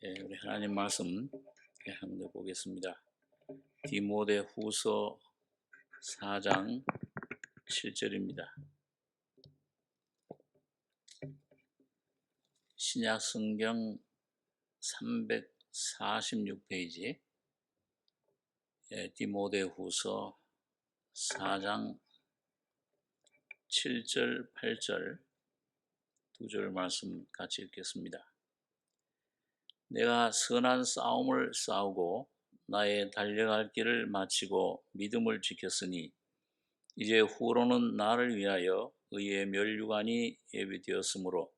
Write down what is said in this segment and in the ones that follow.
우리 하나님 말씀 한번 보겠습니다. 디모데 후서 4장 7절입니다. 신약 성경 346페이지 디모데 후서 4장 7절, 8절 두 절 말씀 같이 읽겠습니다. 내가 선한 싸움을 싸우고 나의 달려갈 길을 마치고 믿음을 지켰으니 이제 후로는 나를 위하여 의의 면류관이 예비되었으므로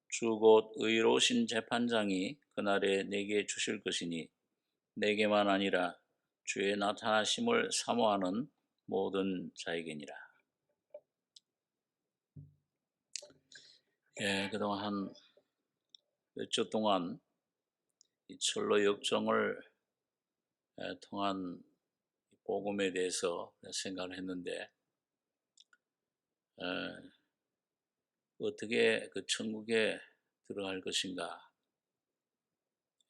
주 곧 의로우신 재판장이 그날에 내게 주실 것이니 내게만 아니라 주의 나타나심을 사모하는 모든 자에게니라. 그동안 한 몇 주 동안 이 철로 역정을 통한 복음에 대해서 생각을 했는데 어떻게 그 천국에 들어갈 것인가.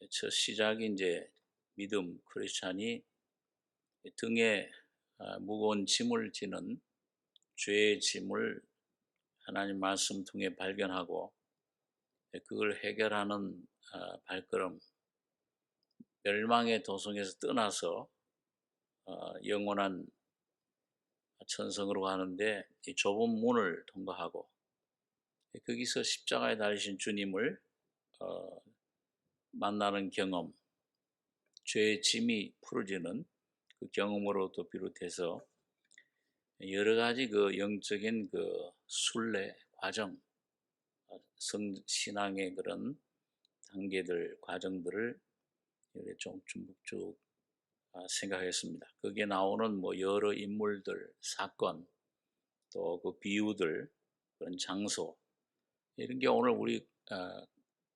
첫 시작이 이제 믿음, 크리스찬이 등에 무거운 짐을 지는 죄의 짐을 하나님 말씀 통해 발견하고 그걸 해결하는 발걸음, 멸망의 도성에서 떠나서 영원한 천성으로 가는데 이 좁은 문을 통과하고 거기서 십자가에 달리신 주님을 만나는 경험, 죄의 짐이 풀어지는 그 경험으로도 비롯해서 여러 가지 그 영적인 그 순례 과정, 신앙의 그런 단계들, 과정들을 이렇게 좀 쭉 생각했습니다. 거기에 나오는 뭐 여러 인물들, 사건, 또 그 비유들, 그런 장소, 이런 게 오늘 우리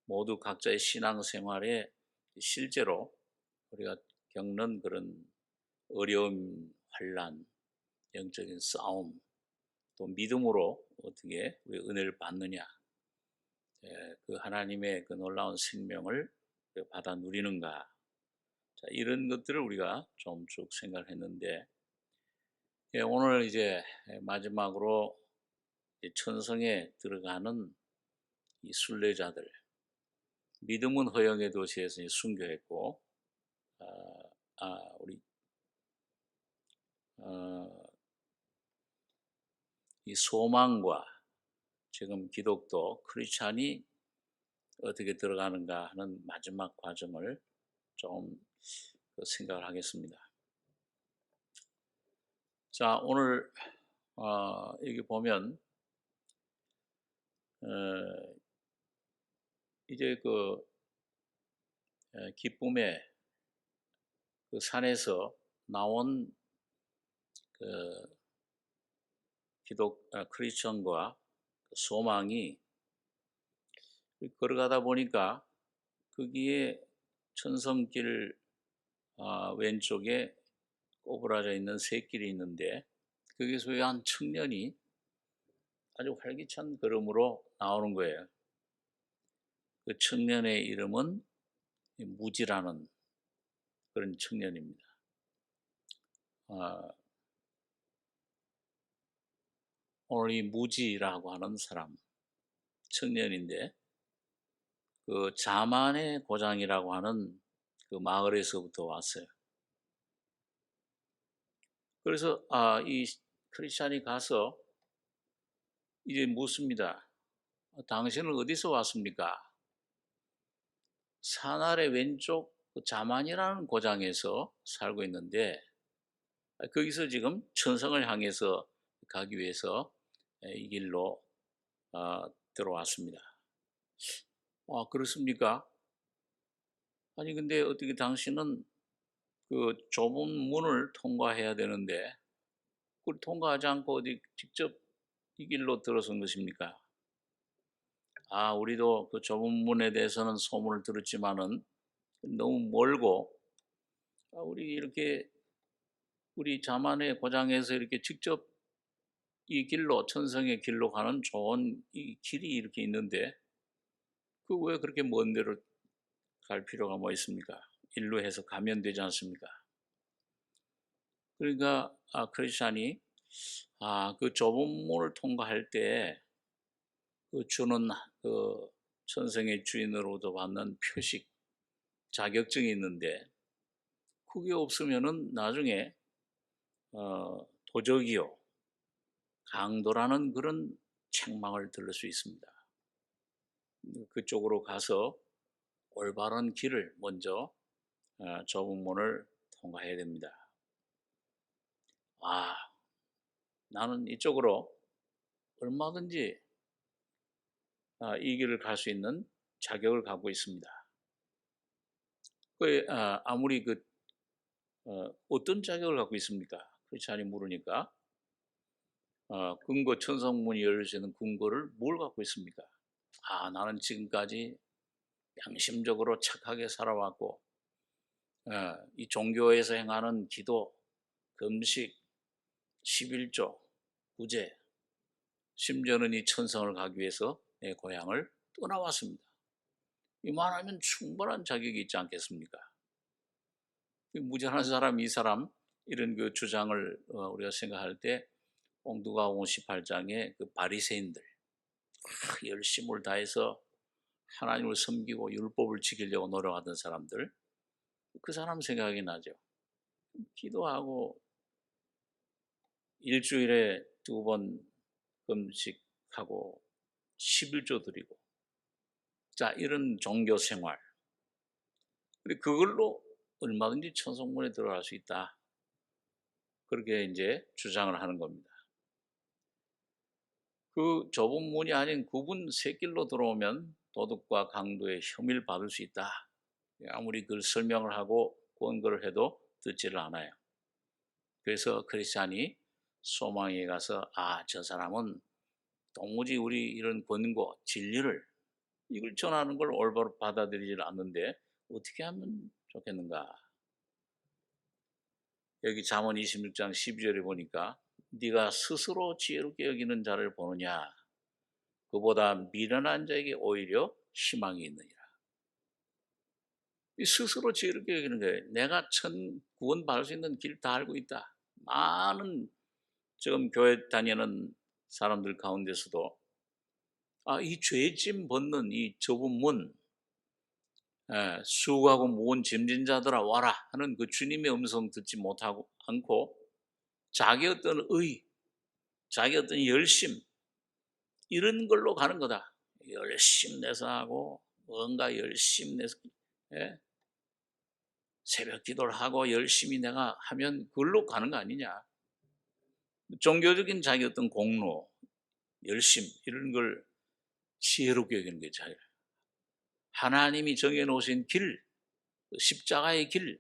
모두 각자의 신앙생활에 실제로 우리가 겪는 그런 어려움, 환난, 영적인 싸움, 또 믿음으로 어떻게 우리 은혜를 받느냐, 그 하나님의 그 놀라운 생명을 받아 누리는가, 자, 이런 것들을 우리가 좀 쭉 생각을 했는데, 오늘 이제 마지막으로 천성에 들어가는 이 순례자들, 믿음은 허영의 도시에서 순교했고, 우리 이 소망과 지금 기독교 크리스찬이 어떻게 들어가는가 하는 마지막 과정을 좀 생각을 하겠습니다. 자, 오늘 여기 보면 이제 그 기쁨의 그 산에서 나온 그 크리스천과 소망이 걸어가다 보니까 거기에 천성길 왼쪽에 꼬부라져 있는 새 길이 있는데 거기서 한 청년이 아주 활기찬 걸음으로 나오는 거예요. 그 청년의 이름은 무지라는 그런 청년입니다. 오늘 이 무지라고 하는 사람, 청년인데 그 자만의 고장이라고 하는 그 마을에서부터 왔어요. 그래서 이 크리스찬이 가서 이제 묻습니다. 당신은 어디서 왔습니까? 산 아래 왼쪽 그 자만이라는 고장에서 살고 있는데 거기서 지금 천성을 향해서 가기 위해서 이 길로 들어왔습니다. 그렇습니까? 아니 근데 어떻게 당신은 그 좁은 문을 통과해야 되는데 그걸 통과하지 않고 어디 직접 이 길로 들어선 것입니까? 우리도 그 좁은 문에 대해서는 소문을 들었지만은 너무 멀고 우리 자만의 고장에서 이렇게 직접 이 길로 천성의 길로 가는 좋은 이 길이 이렇게 있는데 그 왜 그렇게 먼 데로 갈 필요가 뭐 있습니까? 일로 해서 가면 되지 않습니까? 그러니까 크리스찬이 그 좁은 문을 통과할 때 그 주는 그 천성의 주인으로도 받는 표식, 자격증이 있는데 그게 없으면은 나중에 도적이요, 강도라는 그런 책망을 들을 수 있습니다. 그쪽으로 가서 올바른 길을 먼저 좁은 문을 통과해야 됩니다. 나는 이쪽으로 얼마든지 이 길을 갈 수 있는 자격을 갖고 있습니다. 아무리 어떤 자격을 갖고 있습니까? 크리스찬이 물으니까 근거, 천성문이 열릴 수 있는 근거를 뭘 갖고 있습니까? 나는 지금까지 양심적으로 착하게 살아왔고 이 종교에서 행하는 기도, 금식, 11조, 구제, 심지어는 이 천성을 가기 위해서 내 고향을 떠나왔습니다. 이만하면 충분한 자격이 있지 않겠습니까? 무지한 사람, 이 사람 이런 그 주장을 우리가 생각할 때 누가복음 18장의 그 바리새인들 열심을 다해서 하나님을 섬기고 율법을 지키려고 노력하던 사람들, 그 사람 생각이 나죠. 기도하고 일주일에 2번 금식하고 11조 드리고 이런 종교 생활, 그걸로 얼마든지 천성문에 들어갈 수 있다, 그렇게 이제 주장을 하는 겁니다. 그 좁은 문이 아닌 굽은 샛길로 들어오면 도둑과 강도의 혐의를 받을 수 있다. 아무리 그걸 설명을 하고 권고를 해도 듣지를 않아요. 그래서 크리스찬이 소망에 가서 저 사람은 도무지 우리 이런 권고, 진리를 이걸 전하는 걸 올바로 받아들이질 않는데 어떻게 하면 좋겠는가? 여기 잠언 26장 12절에 보니까 네가 스스로 지혜롭게 여기는 자를 보느냐, 그보다 미련한 자에게 오히려 희망이 있느니라. 스스로 지혜롭게 여기는 거예요. 내가 구원 받을 수 있는 길 다 알고 있다. 많은 지금 교회 다니는 사람들 가운데서도 이 죄짐 벗는 이 좁은 문, 수고하고 무거운 짐진 자들아 와라 하는 그 주님의 음성 듣지 못하고 않고 자기 어떤 자기 어떤 열심, 이런 걸로 가는 거다. 열심 내서 하고 뭔가 열심 내서 새벽 기도를 하고 열심히 내가 하면 그걸로 가는 거 아니냐. 종교적인 자기 어떤 공로, 열심 이런 걸 지혜롭게 여기는 게 자유. 하나님이 정해놓으신 길, 십자가의 길,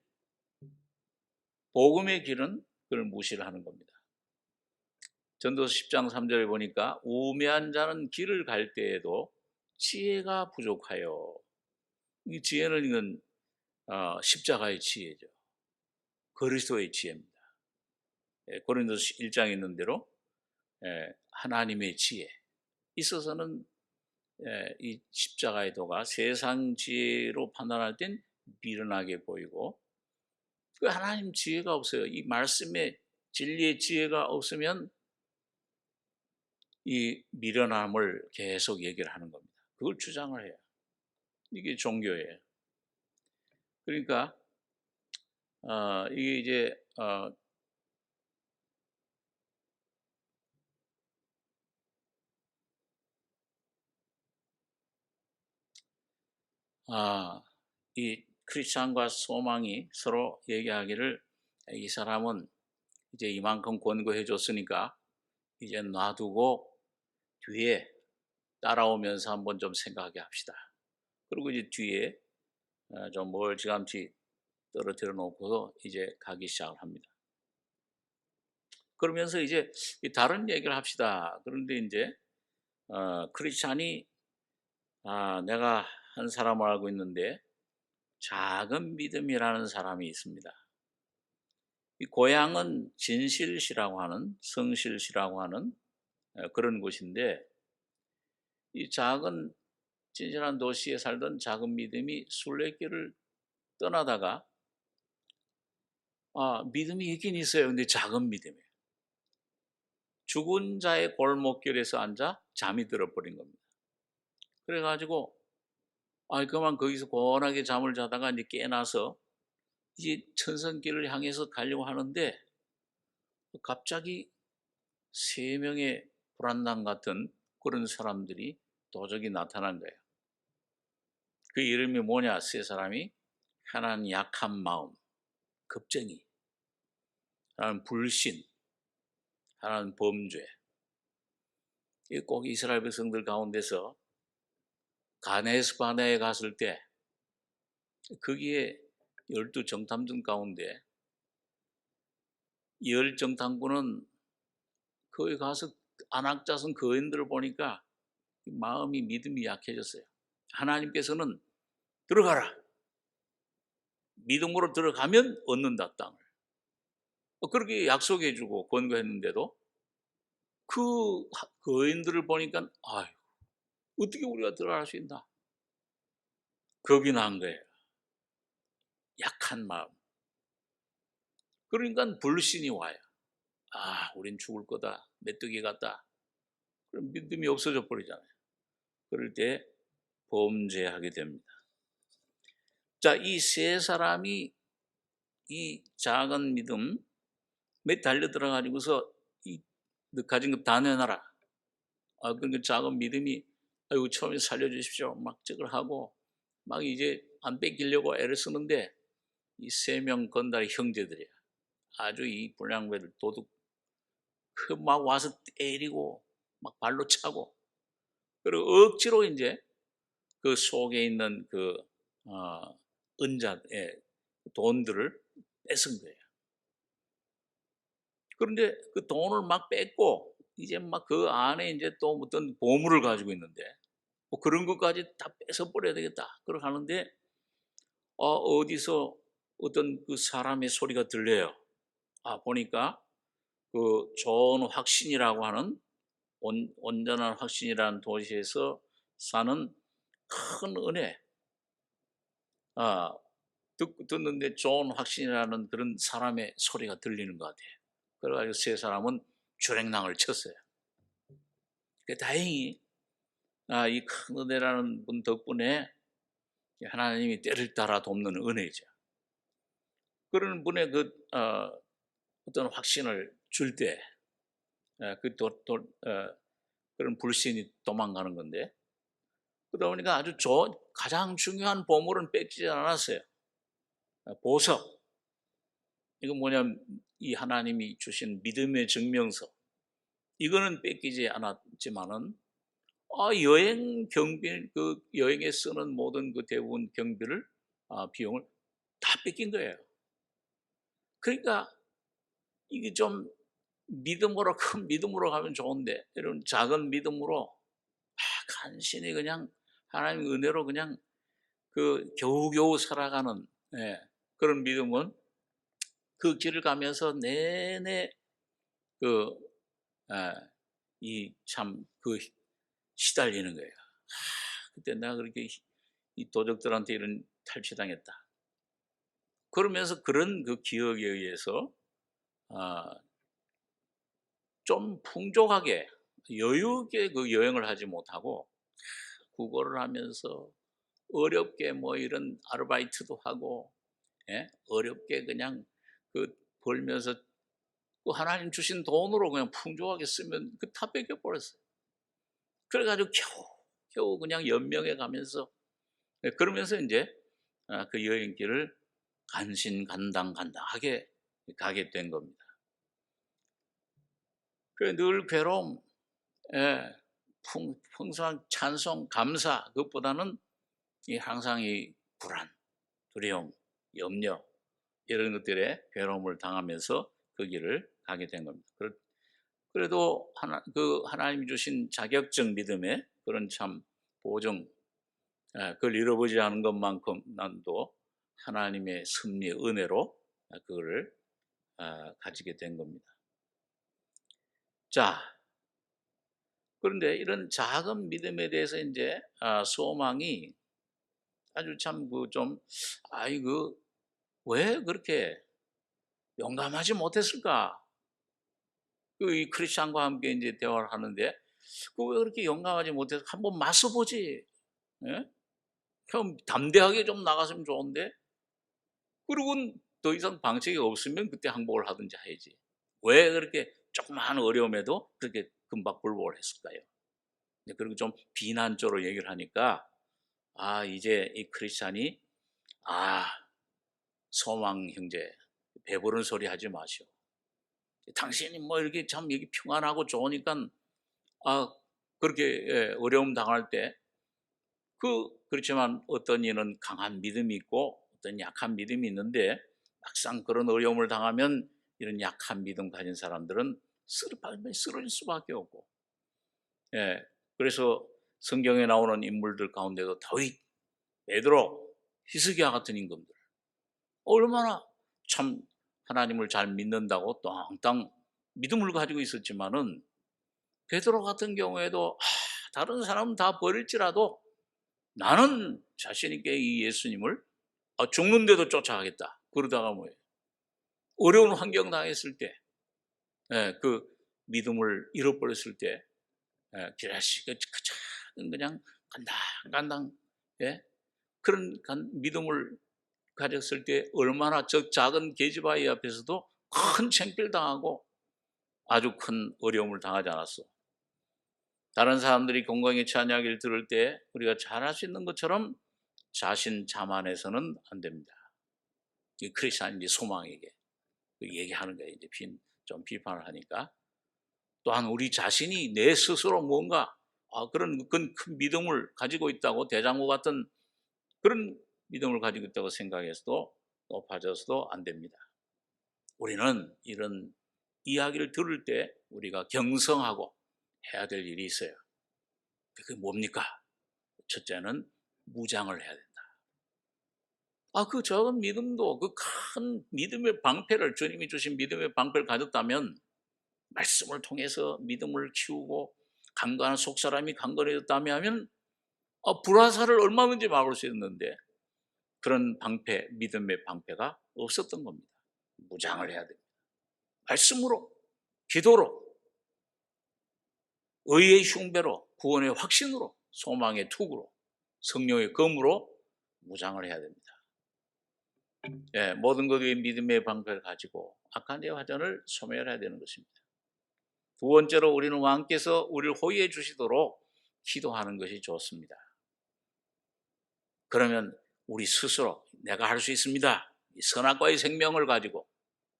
복음의 길은 그걸 무시를 하는 겁니다. 전도서 10장 3절에 보니까 우매한 자는 길을 갈 때에도 지혜가 부족하여, 이 지혜는 이건 십자가의 지혜죠. 그리스도의 지혜입니다. 고린도서 1장에 있는 대로 하나님의 지혜 있어서는 이 십자가의 도가 세상 지혜로 판단할 땐 미련하게 보이고, 그 하나님 지혜가 없어요. 이 말씀의 진리의 지혜가 없으면 이 미련함을 계속 얘기를 하는 겁니다. 그걸 주장을 해요. 이게 종교예요. 그러니까 이게 이제 이 크리스찬과 소망이 서로 얘기하기를, 이 사람은 이제 이만큼 권고해 줬으니까 이제 놔두고 뒤에 따라오면서 한번 좀 생각하게 합시다. 그리고 이제 뒤에 좀 멀찌감치 떨어뜨려 놓고서 이제 가기 시작을 합니다. 그러면서 이제 다른 얘기를 합시다. 그런데 이제 크리스찬이 내가 한 사람을 알고 있는데 작은 믿음이라는 사람이 있습니다. 이 고향은 진실시라고 하는, 성실시라고 하는 그런 곳인데, 이 작은 진실한 도시에 살던 작은 믿음이 순례길을 떠나다가 믿음이 있긴 있어요. 근데 작은 믿음이에요. 죽은 자의 골목길에서 앉아 잠이 들어버린 겁니다. 그래가지고 그만 거기서 고원하게 잠을 자다가 이제 깨나서 이제 천성길을 향해서 가려고 하는데 갑자기 세 명의 불안당 같은 그런 사람들이 도적이 나타난 거예요. 그 이름이 뭐냐? 세 사람이 하나는 약한 마음, 겁쟁이, 하나는 불신, 하나는 범죄. 꼭 이스라엘 백성들 가운데서 가네스 바네에 갔을 때 거기에 12 정탐꾼 가운데 10 정탐꾼은 거기 가서 안악자선 거인들을 보니까 마음이 믿음이 약해졌어요. 하나님께서는 들어가라. 믿음으로 들어가면 얻는다 땅을. 그렇게 약속해주고 권고했는데도 그 거인들을 보니까 어떻게 우리가 들어갈 수 있나? 겁이 난 거예요. 약한 마음. 그러니까 불신이 와요. 우린 죽을 거다. 메뚜기 같다. 그럼 믿음이 없어져 버리잖아요. 그럴 때 범죄하게 됩니다. 자, 이 세 사람이 이 작은 믿음에 달려 들어가지고서 너 가진 것 다 내놔라. 그러니까 작은 믿음이 아이고 처음에 살려주십시오. 막 저걸 하고 막 이제 안 뺏기려고 애를 쓰는데 이 세 명 건달의 형제들이야. 아주 이 불량배들 도둑 막 와서 때리고 막 발로 차고 그리고 억지로 이제 그 속에 있는 그 은자의 돈들을 뺏은 거예요. 그런데 그 돈을 막 뺏고 이제 막 그 안에 이제 또 어떤 보물을 가지고 있는데 뭐 그런 것까지 다 뺏어버려야 되겠다. 그러고 하는데 어디서 어떤 그 사람의 소리가 들려요. 보니까 그 좋은 확신이라고 하는 온전한 확신이라는 도시에서 사는 큰 은혜 듣는데 좋은 확신이라는 그런 사람의 소리가 들리는 것 같아요. 그래가지고 세 사람은 주랭랑을 쳤어요. 다행히 이 큰 은혜라는 분 덕분에 하나님이 때를 따라 돕는 은혜죠. 그런 분의 어떤 확신을 줄 때 그런 불신이 도망가는 건데 그러다 보니까 아주 가장 중요한 보물은 뺏기지 않았어요. 보석. 이건 뭐냐면 이 하나님이 주신 믿음의 증명서. 이거는 뺏기지 않았지만은 여행 경비 그 여행에 쓰는 모든 그 대부분 경비를 비용을 다 뺏긴 거예요. 그러니까 이게 좀 믿음으로 큰 믿음으로 가면 좋은데 이런 작은 믿음으로 간신히 그냥 하나님의 은혜로 그냥 그 겨우겨우 살아가는 그런 믿음은 그 길을 가면서 내내 이 참 시달리는 거예요. 그때 내가 그렇게 이 도적들한테 이런 탈취당했다. 그러면서 그런 그 기억에 의해서 좀 풍족하게 여유 있게 그 여행을 하지 못하고 국어를 하면서 어렵게 뭐 이런 아르바이트도 하고 어렵게 그냥 벌면서 하나님 주신 돈으로 그냥 풍족하게 쓰면 다 뺏겨버렸어요. 그래가지고 겨우 그냥 연명해 가면서 그러면서 이제 그 여행길을 간신간당간당하게 가게 된 겁니다. 늘 괴로움, 풍성한 찬송, 감사 그것보다는 항상 이 불안, 두려움, 염려 이런 것들에 괴로움을 당하면서 그 길을 가게 된 겁니다. 그래도 하나님이 주신 자격적 믿음의 그런 참 보증, 그걸 잃어버리지 않은 것만큼 난도 하나님의 섭리의 은혜로 그거를 가지게 된 겁니다. 자, 그런데 이런 작은 믿음에 대해서 이제 소망이 아주 참 그 좀 이거 왜 그렇게 용감하지 못했을까? 이 크리스찬과 함께 이제 대화를 하는데 그 왜 그렇게 용감하지 못해서 한번 맞서 보지? 예? 그럼 담대하게 좀 나갔으면 좋은데 그리고는 더 이상 방책이 없으면 그때 항복을 하든지 해야지. 왜 그렇게 조그마한 어려움에도 그렇게 금방 굴복을 했을까요? 그리고 좀 비난적으로 얘기를 하니까 이제 이 크리스찬이 아 소망 형제 배부른 소리 하지 마시오. 당신이 뭐 이렇게 참 여기 평안하고 좋으니까 그렇게 어려움 당할 때 그렇지만 어떤 이는 강한 믿음이 있고 어떤 약한 믿음이 있는데 막상 그런 어려움을 당하면 이런 약한 믿음 가진 사람들은 쓰러질 수밖에 없고 그래서 성경에 나오는 인물들 가운데도 다윗, 베드로, 히스기야 같은 임금들 얼마나 참 하나님을 잘 믿는다고 땅땅 믿음을 가지고 있었지만은 베드로 같은 경우에도 다른 사람은 다 버릴지라도 나는 자신 있게 이 예수님을 죽는데도 쫓아가겠다. 그러다가 뭐예요? 어려운 환경 당했을 때, 그 믿음을 잃어버렸을 때, 기라시가 작은 그냥 간당간당, 그런 믿음을 가졌을 때 얼마나 저 작은 계집아이 앞에서도 큰 창피를 당하고 아주 큰 어려움을 당하지 않았어. 다른 사람들이 건강에 처한 이야기를 들을 때 우리가 잘할 수 있는 것처럼 자신 자만해서는 안 됩니다. 이 크리스찬인지 소망에게 얘기하는 거예요. 이제 좀 비판을 하니까 또한 우리 자신이 내 스스로 뭔가 그런 큰 믿음을 가지고 있다고 대장부 같은 그런 믿음을 가지고 있다고 생각해서도 높아져서도 안 됩니다. 우리는 이런 이야기를 들을 때 우리가 경성하고 해야 될 일이 있어요. 그게 뭡니까? 첫째는 무장을 해야 된다. 그 적은 믿음도 그 큰 믿음의 방패를 주님이 주신 믿음의 방패를 가졌다면 말씀을 통해서 믿음을 키우고 강건한 속사람이 강건해졌다면 불화살을 얼마든지 막을 수 있는데 그런 방패, 믿음의 방패가 없었던 겁니다. 무장을 해야 됩니다. 말씀으로, 기도로, 의의 흉배로, 구원의 확신으로, 소망의 투구로, 성령의 검으로 무장을 해야 됩니다. 모든 것 위에 믿음의 방패를 가지고 악한 내 화전을 소멸해야 되는 것입니다. 두 번째로 우리는 왕께서 우리를 호위해 주시도록 기도하는 것이 좋습니다. 그러면 우리 스스로 내가 할 수 있습니다. 이 선악과의 생명을 가지고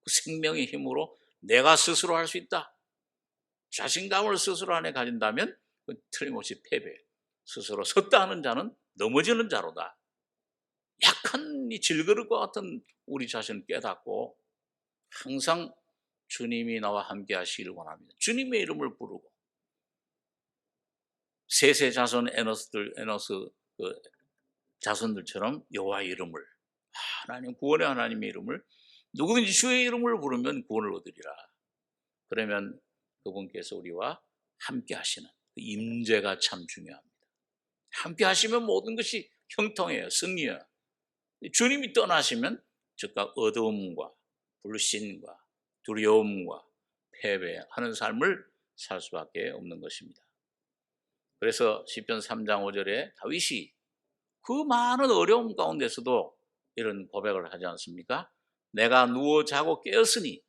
그 생명의 힘으로 내가 스스로 할 수 있다. 자신감을 스스로 안에 가진다면 틀림없이 패배. 스스로 섰다 하는 자는 넘어지는 자로다. 약한 이 질그릇과 같은 우리 자신을 깨닫고 항상 주님이 나와 함께 하시기를 원합니다. 주님의 이름을 부르고 세세 자손 에노스 그 자손들처럼 여호와의 이름을 하나님 구원의 하나님의 이름을 누구든지 주의 이름을 부르면 구원을 얻으리라. 그러면 그분께서 우리와 함께 하시는 그 임재가 참 중요합니다. 함께 하시면 모든 것이 형통해요. 승리해요. 주님이 떠나시면 즉각 어두움과 불신과 두려움과 패배하는 삶을 살 수밖에 없는 것입니다. 그래서 시편 3장 5절에 다윗이 그 많은 어려움 가운데서도 이런 고백을 하지 않습니까? 내가 누워 자고 깨었으니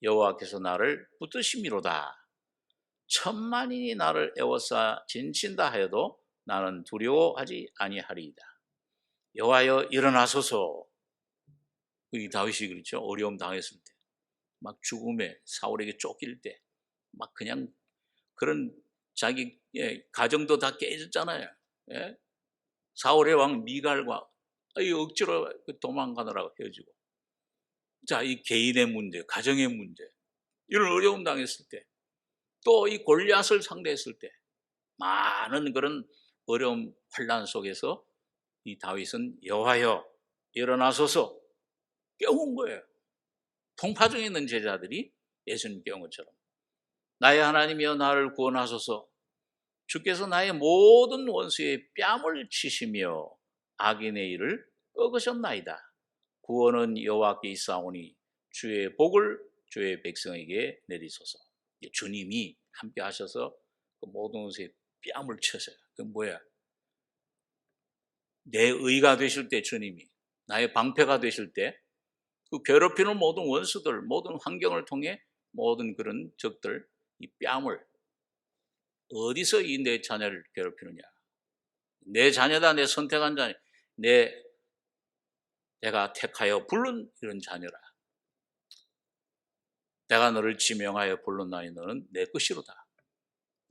여호와께서 나를 붙드심이로다. 천만인이 나를 애워싸 진친다 하여도 나는 두려워하지 아니하리이다. 여호와여 일어나소서. 이 다윗이 그렇죠. 어려움 당했을 때, 막 죽음에 사울에게 쫓길 때, 막 그냥 그런 자기 가정도 다 깨졌잖아요. 예? 사울의 왕 미갈과 억지로 도망가느라고 헤어지고, 자, 이 개인의 문제, 가정의 문제, 이런 어려움 당했을 때, 또 이 골리앗을 상대했을 때, 많은 그런 어려움 환난 속에서 이 다윗은 여호와여 일어나소서 깨운 거예요. 통파 중에 있는 제자들이 예수님 깨운 것처럼 나의 하나님이여 나를 구원하소서. 주께서 나의 모든 원수의 뺨을 치시며 악인의 일을 꺾으셨나이다. 구원은 여호와께 있사오니 주의 복을 주의 백성에게 내리소서. 주님이 함께 하셔서 그 모든 원수의 뺨을 쳐서요. 그 뭐야? 내 의가 되실 때 주님이 나의 방패가 되실 때 그 괴롭히는 모든 원수들, 모든 환경을 통해 모든 그런 적들, 이 뺨을 어디서 이 내 자녀를 괴롭히느냐? 내 자녀다, 내 선택한 자녀, 내가 택하여 부른 이런 자녀라. 내가 너를 지명하여 불렀나니 너는 내 것이로다.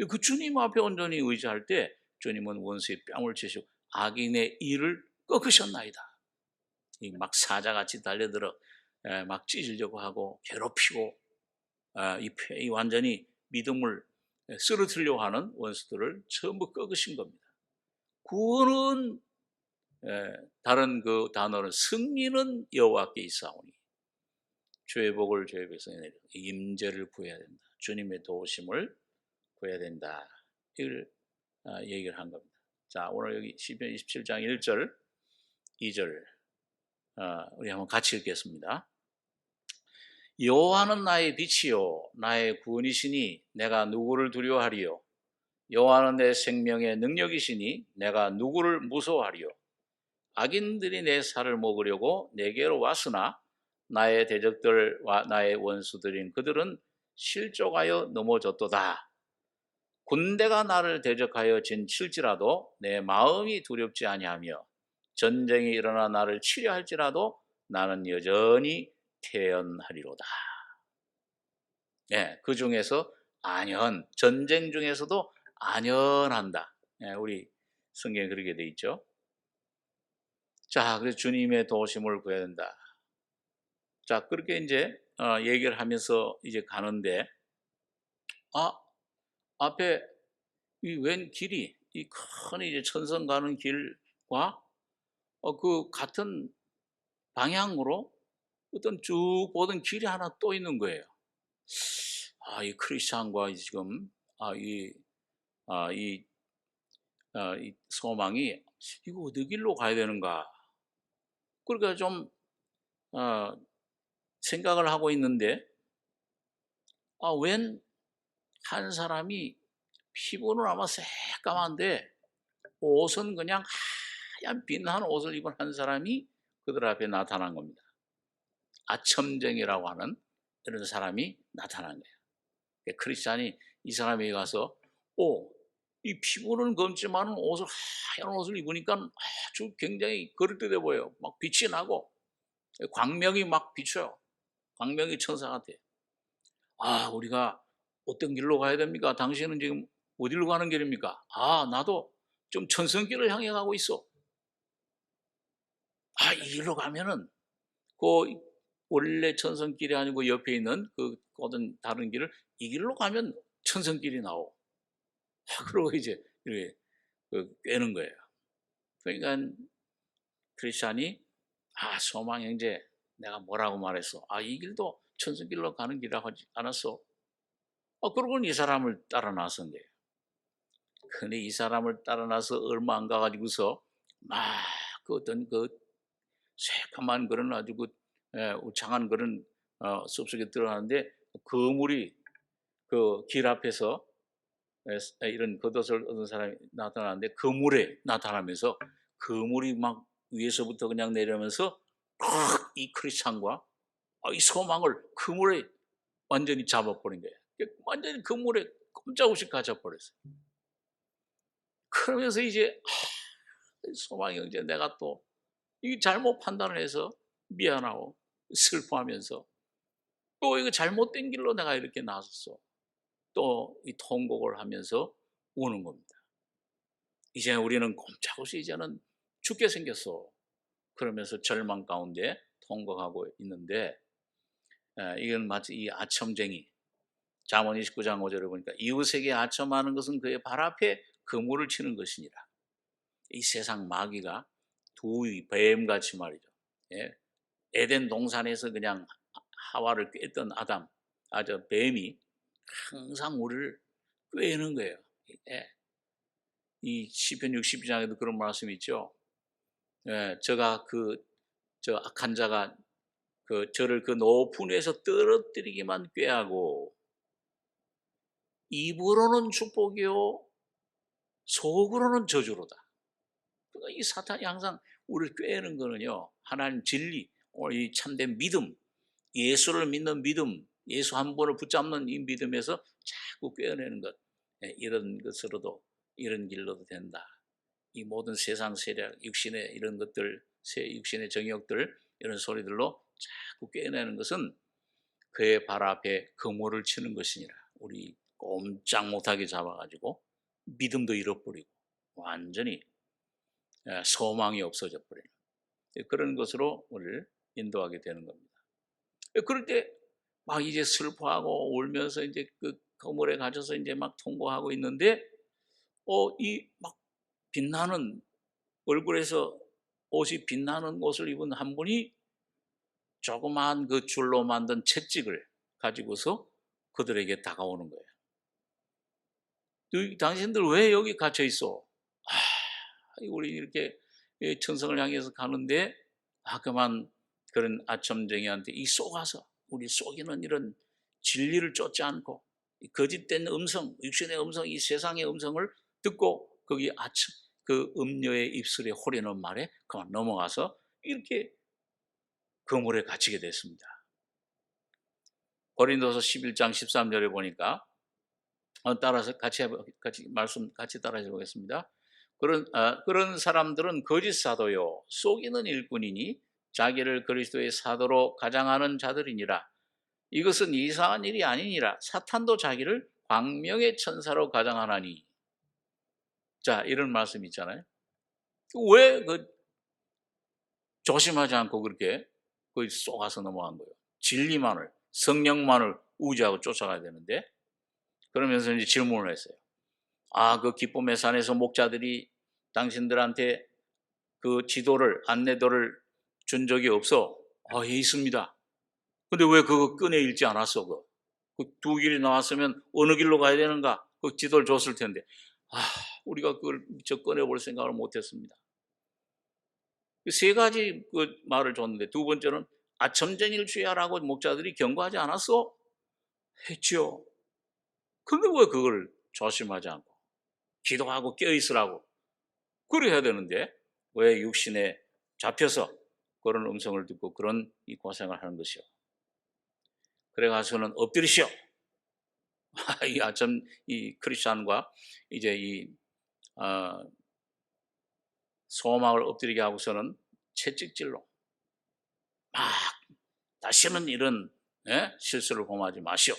그 주님 앞에 온전히 의지할 때 주님은 원수의 뺨을 치시고 악인의 일을 꺾으셨나이다. 막 사자같이 달려들어 막 찢으려고 하고 괴롭히고 이 완전히 믿음을 쓰러뜨리려고 하는 원수들을 전부 꺾으신 겁니다. 구원은 다른 그 단어는 승리는 여호와께 있사오니 주의 복을 주의 백성에 내려 임재를 구해야 된다. 주님의 도우심을 구해야 된다. 이걸 얘기를 한 겁니다. 자, 오늘 여기 시편 27장 1절, 2절 우리 한번 같이 읽겠습니다. 여호와는 나의 빛이요 나의 구원이시니 내가 누구를 두려워하리요. 여호와는 내 생명의 능력이시니 내가 누구를 무서워하리요. 악인들이 내 살을 먹으려고 내게로 왔으나 나의 대적들과 나의 원수들인 그들은 실족하여 넘어졌도다. 군대가 나를 대적하여 진칠지라도 내 마음이 두렵지 아니하며 전쟁이 일어나 나를 치려 할지라도 나는 여전히 태연하리로다. 그 중에서 안연, 전쟁 중에서도 안연한다. 우리 성경에 그렇게 돼 있죠. 자, 그래서 주님의 도우심을 구해야 된다. 자, 그렇게 이제 얘기를 하면서 이제 가는데, 앞에 이 웬 길이, 이 큰 이제 천성 가는 길과 그 같은 방향으로 어떤 쭉 보던 길이 하나 또 있는 거예요. 이 크리스찬과 지금 이 소망이 이거 어디 길로 가야 되는가? 그러니까 좀 생각을 하고 있는데, 웬 한 사람이 피부는 아마 새까만데 옷은 그냥 하얀 빛나는 옷을 입은 한 사람이 그들 앞에 나타난 겁니다. 아첨쟁이라고 하는 이런 사람이 나타난 거예요. 크리스찬이 이 사람에게 가서 이 피부는 검지만 옷을 하얀 옷을 입으니까 아주 굉장히 그럴듯해 보여요. 막 빛이 나고 광명이 막 비쳐요. 광명이 천사 같아요. 우리가 어떤 길로 가야 됩니까? 당신은 지금 어디로 가는 길입니까? 나도 좀 천성길을 향해 가고 있어. 이 길로 가면은 그 원래 천성길이 아니고 옆에 있는 그 다른 길을 이 길로 가면 천성길이 나오. 그러고 이제 이렇게 꿰는 거예요. 그러니까 크리스찬이 소망 형제 내가 뭐라고 말했어? 이 길도 천성길로 가는 길이라고 하지 않았어? 그러고는 이 사람을 따라 나선 거예요. 근데 이 사람을 따라 나서 얼마 안 가가지고서 막 그 어떤 그 새까만 그런 아주 우창한 그런 숲속에 들어가는데 거물이 그 길 앞에서 이런 겉옷을 얻은 사람이 나타나는데 그물에 나타나면서 그물이 막 위에서부터 그냥 내려면서 이 크리스찬과 이 소망을 그물에 완전히 잡아버린 거예요. 완전히 그물에 꼼짝없이 갇혀버렸어요. 그러면서 이제 소망이 형제 내가 또 이 잘못 판단을 해서 미안하고 슬퍼하면서 또 이거 잘못된 길로 내가 이렇게 나섰어. 또 이 통곡을 하면서 우는 겁니다. 이제 우리는 꼼짝없이 이제는 죽게 생겼어. 그러면서 절망 가운데 통곡하고 있는데 이건 마치 이 아첨쟁이 잠언 29장 5절을 보니까 이웃에게 아첨하는 것은 그의 발 앞에 그물을 치는 것이니라. 이 세상 마귀가 두의 뱀같이 말이죠. 에덴 동산에서 그냥 하와를 꿰던 뱀이 항상 우리를 꿰는 거예요. 이 시편 62장에도 그런 말씀이 있죠. 예, 저가 저 악한 자가 저를 그 높은 위에서 떨어뜨리기만 꾀하고 입으로는 축복이요 속으로는 저주로다. 그러니까 이 사탄이 항상 우리를 꾀는 거는요, 하나님 진리, 오늘 이 참된 믿음, 예수를 믿는 믿음, 예수 한 분을 붙잡는 이 믿음에서 자꾸 꾀어내는 것, 이런 것으로도, 이런 길로도 된다. 이 모든 세상 세력, 육신의 이런 것들, 육신의 정욕들, 이런 소리들로 자꾸 꾀어내는 것은 그의 발 앞에 거물을 치는 것이니라. 우리 꼼짝 못하게 잡아가지고 믿음도 잃어버리고 완전히 소망이 없어져 버리는 그런 것으로 우리를 인도하게 되는 겁니다. 그럴 때 막 이제 슬퍼하고 울면서 이제 그 거물에 갇혀서 이제 막 통곡하고 있는데, 이 막 빛나는 얼굴에서 옷이 빛나는 옷을 입은 한 분이 조그마한 그 줄로 만든 채찍을 가지고서 그들에게 다가오는 거예요. 당신들 왜 여기 갇혀 있어? 우리 이렇게 천성을 향해서 가는데, 그만 그런 아첨쟁이한테 속아서 우리 속이는 이런 진리를 쫓지 않고 거짓된 음성, 육신의 음성, 이 세상의 음성을 듣고 거기 그 음녀의 입술에 호리는 말에 그만 넘어가서 이렇게 그물에 갇히게 됐습니다. 고린도서 11장 13절에 보니까 따라서 같이 말씀 같이 따라해 보겠습니다. 그런 사람들은 거짓 사도요 속이는 일꾼이니 자기를 그리스도의 사도로 가장하는 자들이니라. 이것은 이상한 일이 아니니라. 사탄도 자기를 광명의 천사로 가장하나니. 자, 이런 말씀 있잖아요. 왜 조심하지 않고 그렇게 쏘가서 넘어간 거예요? 진리만을, 성령만을 우지하고 쫓아가야 되는데. 그러면서 이제 질문을 했어요. 그 기쁨의 산에서 목자들이 당신들한테 그 지도를, 안내도를 준 적이 없어? 예, 있습니다. 근데 왜 그거 꺼내 읽지 않았어? 두 길이 나왔으면 어느 길로 가야 되는가? 그 지도를 줬을 텐데. 우리가 그걸 미처 꺼내볼 생각을 못 했습니다. 세 가지 그 말을 줬는데, 두 번째는 아첨쟁이를 취하라고 목자들이 경고하지 않았어? 했죠. 근데 왜 그걸 조심하지 않고 기도하고 껴있으라고 그래 해야 되는데, 왜 육신에 잡혀서 그런 음성을 듣고 그런 이 고생을 하는 것이요? 그래 가서는 엎드리시오. 이 크리스찬과 이제 소망을 엎드리게 하고서는 채찍질로 막 다시는 이런 실수를 범하지 마시오.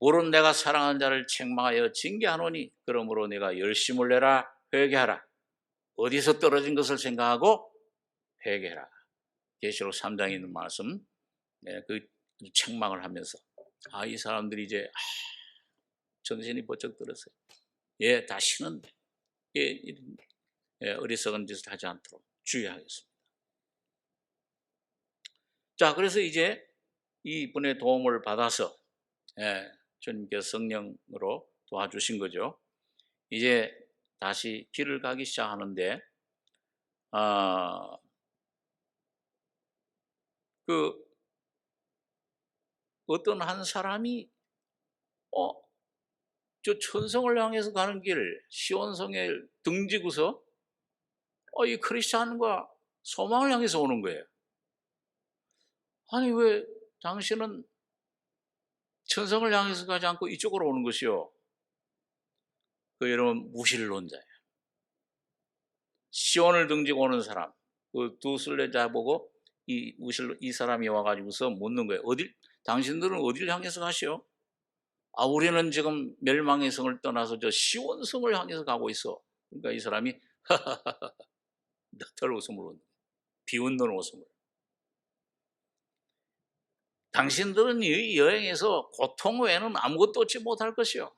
물은 내가 사랑하는 자를 책망하여 징계하노니 그러므로 내가 열심을 내라 회개하라. 어디서 떨어진 것을 생각하고 회개해라. 계시록 3장에 있는 말씀, 그 책망을 하면서 이 사람들이 이제 정신이 번쩍 들었어요. 다시는 이런 어리석은 짓을 하지 않도록 주의하겠습니다. 자, 그래서 이제 이분의 도움을 받아서 주님께서 성령으로 도와주신 거죠. 이제 다시 길을 가기 시작하는데, 어떤 한 사람이 저 천성을 향해서 가는 길, 시온성에 등지고서 이 크리스찬과 소망을 향해서 오는 거예요. 아니 왜 당신은 천성을 향해서 가지 않고 이쪽으로 오는 것이요? 그 여러분 무신론자예요. 시온을 등지고 오는 사람, 그 두 순례자 보고 이 사람이 와가지고서 묻는 거예요. 당신들은 어디를 향해서 가시오? 우리는 지금 멸망의 성을 떠나서 저 시온성을 향해서 가고 있어. 그러니까 이 사람이 너털 웃음으로, 비웃는 웃음을. 당신들은 이 여행에서 고통 외에는 아무것도 얻지 못할 것이요.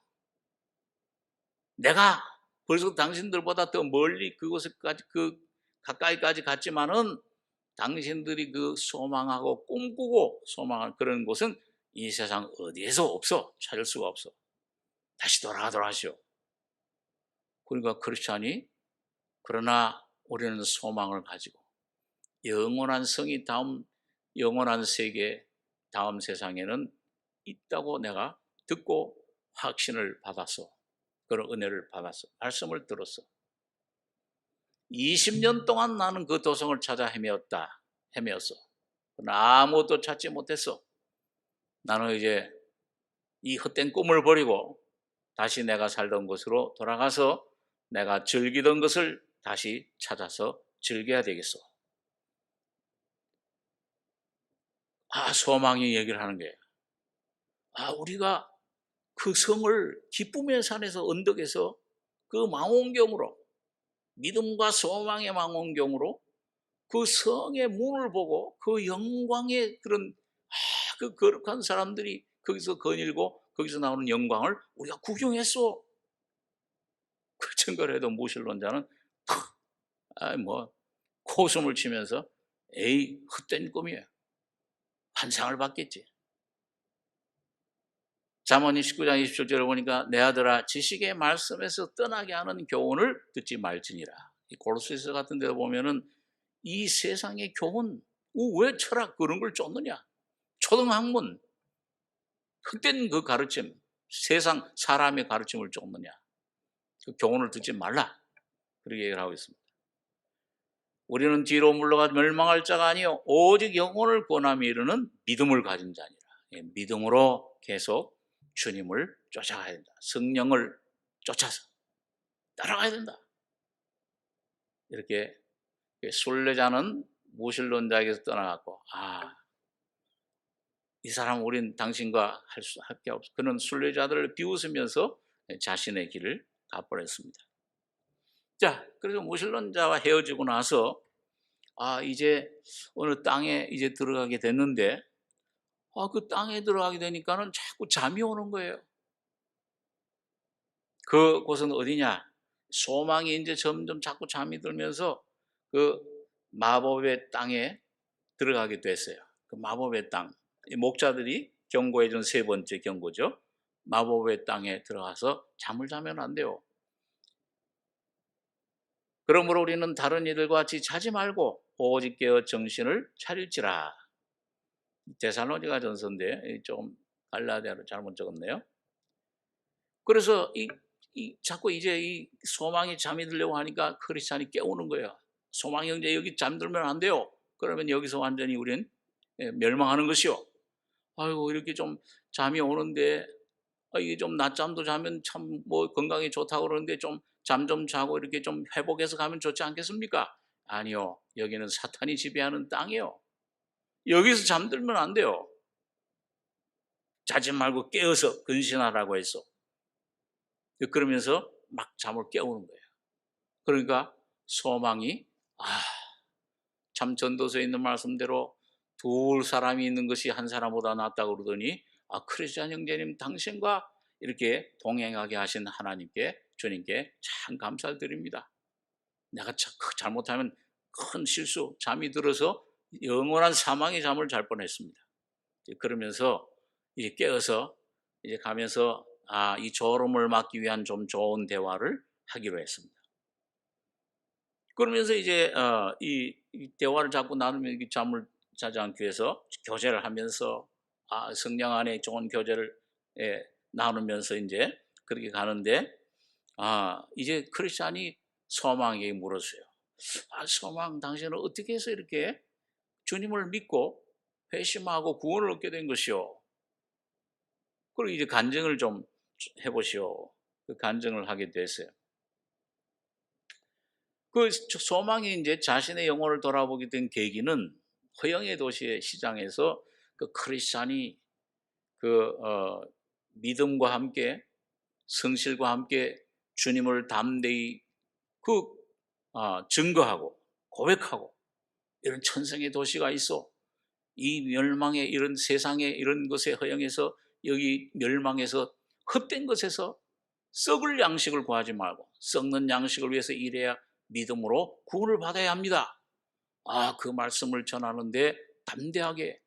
내가 벌써 당신들보다 더 멀리 그곳에까지 가까이까지 갔지만은 당신들이 그 소망하고 꿈꾸고 소망할 그런 곳은 이 세상 어디에서 없어. 찾을 수가 없어. 다시 돌아가도록 하시오. 그러니까 크리스찬이 그러나 우리는 소망을 가지고 영원한 성이 다음 영원한 세계 다음 세상에는 있다고 내가 듣고 확신을 받았어. 그런 은혜를 받았어. 말씀을 들었어. 20년 동안 나는 그 도성을 찾아 헤매었어. 그러나 아무것도 찾지 못했어. 나는 이제 이 헛된 꿈을 버리고 다시 내가 살던 곳으로 돌아가서 내가 즐기던 것을 다시 찾아서 즐겨야 되겠어. 소망이 얘기를 하는 거예요. 우리가 그 성을 기쁨의 산에서 언덕에서 그 망원경으로 믿음과 소망의 망원경으로 그 성의 문을 보고 그 영광의 그런 그 거룩한 사람들이 거기서 거닐고 거기서 나오는 영광을 우리가 구경했어. 그 증거를 해도 무신론자는 코숨을 치면서 에이 헛된 꿈이에요. 환상을 봤겠지. 잠언 19장 27절에 보니까 내 아들아 지식의 말씀에서 떠나게 하는 교훈을 듣지 말지니라. 이 고로새서 같은 데 보면은 이 세상의 교훈, 왜 철학 그런 걸 쫓느냐? 초등학문, 헛된 그 가르침, 세상 사람의 가르침을 쫓느냐? 그 교훈을 듣지 말라. 그렇게 얘기를 하고 있습니다. 우리는 뒤로 물러가 멸망할 자가 아니요 오직 영혼을 구원함에 이르는 믿음을 가진 자니라. 믿음으로 계속 주님을 쫓아가야 된다. 성령을 쫓아서 따라가야 된다. 이렇게 순례자는 무신론자에게서 떠나갔고 이 사람 우린 당신과 할 게 없어. 그는 순례자들을 비웃으면서 자신의 길을 가버렸습니다. 자, 그래서 무신론자와 헤어지고 나서 이제 어느 땅에 이제 들어가게 됐는데 그 땅에 들어가게 되니까는 자꾸 잠이 오는 거예요. 그곳은 어디냐? 소망이 이제 점점 자꾸 잠이 들면서 그 마법의 땅에 들어가게 됐어요. 그 마법의 땅. 목자들이 경고해 준 세 번째 경고죠. 마법의 땅에 들어가서 잠을 자면 안 돼요. 그러므로 우리는 다른 이들과 같이 자지 말고 오직 깨어 정신을 차릴지라. 데살로니가 전서인데 좀 갈라디아로 잘못 적었네요. 그래서 자꾸 이제 이 소망이 잠이 들려고 하니까 크리스찬이 깨우는 거예요. 소망 형제 여기 잠들면 안 돼요. 그러면 여기서 완전히 우리는 멸망하는 것이요. 아이고 이렇게 좀 잠이 오는데 이게 좀 낮잠도 자면 참 건강에 좋다고 그러는데 좀 잠 좀 자고 이렇게 좀 회복해서 가면 좋지 않겠습니까? 아니요. 여기는 사탄이 지배하는 땅이요. 여기서 잠들면 안 돼요. 자지 말고 깨어서 근신하라고 해서. 그러면서 막 잠을 깨우는 거예요. 그러니까 소망이 참 전도서에 있는 말씀대로 둘 사람이 있는 것이 한 사람보다 낫다고 그러더니 크리스찬 형제님 당신과 이렇게 동행하게 하신 하나님께 주님께 참 감사를 드립니다. 내가 잘못하면 큰 실수 잠이 들어서 영원한 사망의 잠을 잘 뻔했습니다. 그러면서 이제 깨어서 이제 가면서 이 졸음을 막기 위한 좀 좋은 대화를 하기로 했습니다. 그러면서 이제 이 대화를 자꾸 나누면 잠을 자지 않기 위해서 교제를 하면서 성령 안에 좋은 교제를 나누면서 이제 그렇게 가는데 이제 크리스찬이 소망에게 물었어요. 소망 당신은 어떻게 해서 이렇게 주님을 믿고 회심하고 구원을 얻게 된 것이요? 그리고 이제 간증을 좀 해보시오. 그 간증을 하게 됐어요. 그 소망이 이제 자신의 영혼을 돌아보게 된 계기는 허영의 도시의 시장에서 그 크리스찬이 믿음과 함께 성실과 함께 주님을 담대히 증거하고 고백하고 이런 천성의 도시가 있어. 이 멸망의 이런 세상의 이런 것에 허영해서 여기 멸망해서 헛된 것에서 썩을 양식을 구하지 말고 썩는 양식을 위해서 일해야 믿음으로 구원을 받아야 합니다. 그 말씀을 전하는데 담대하게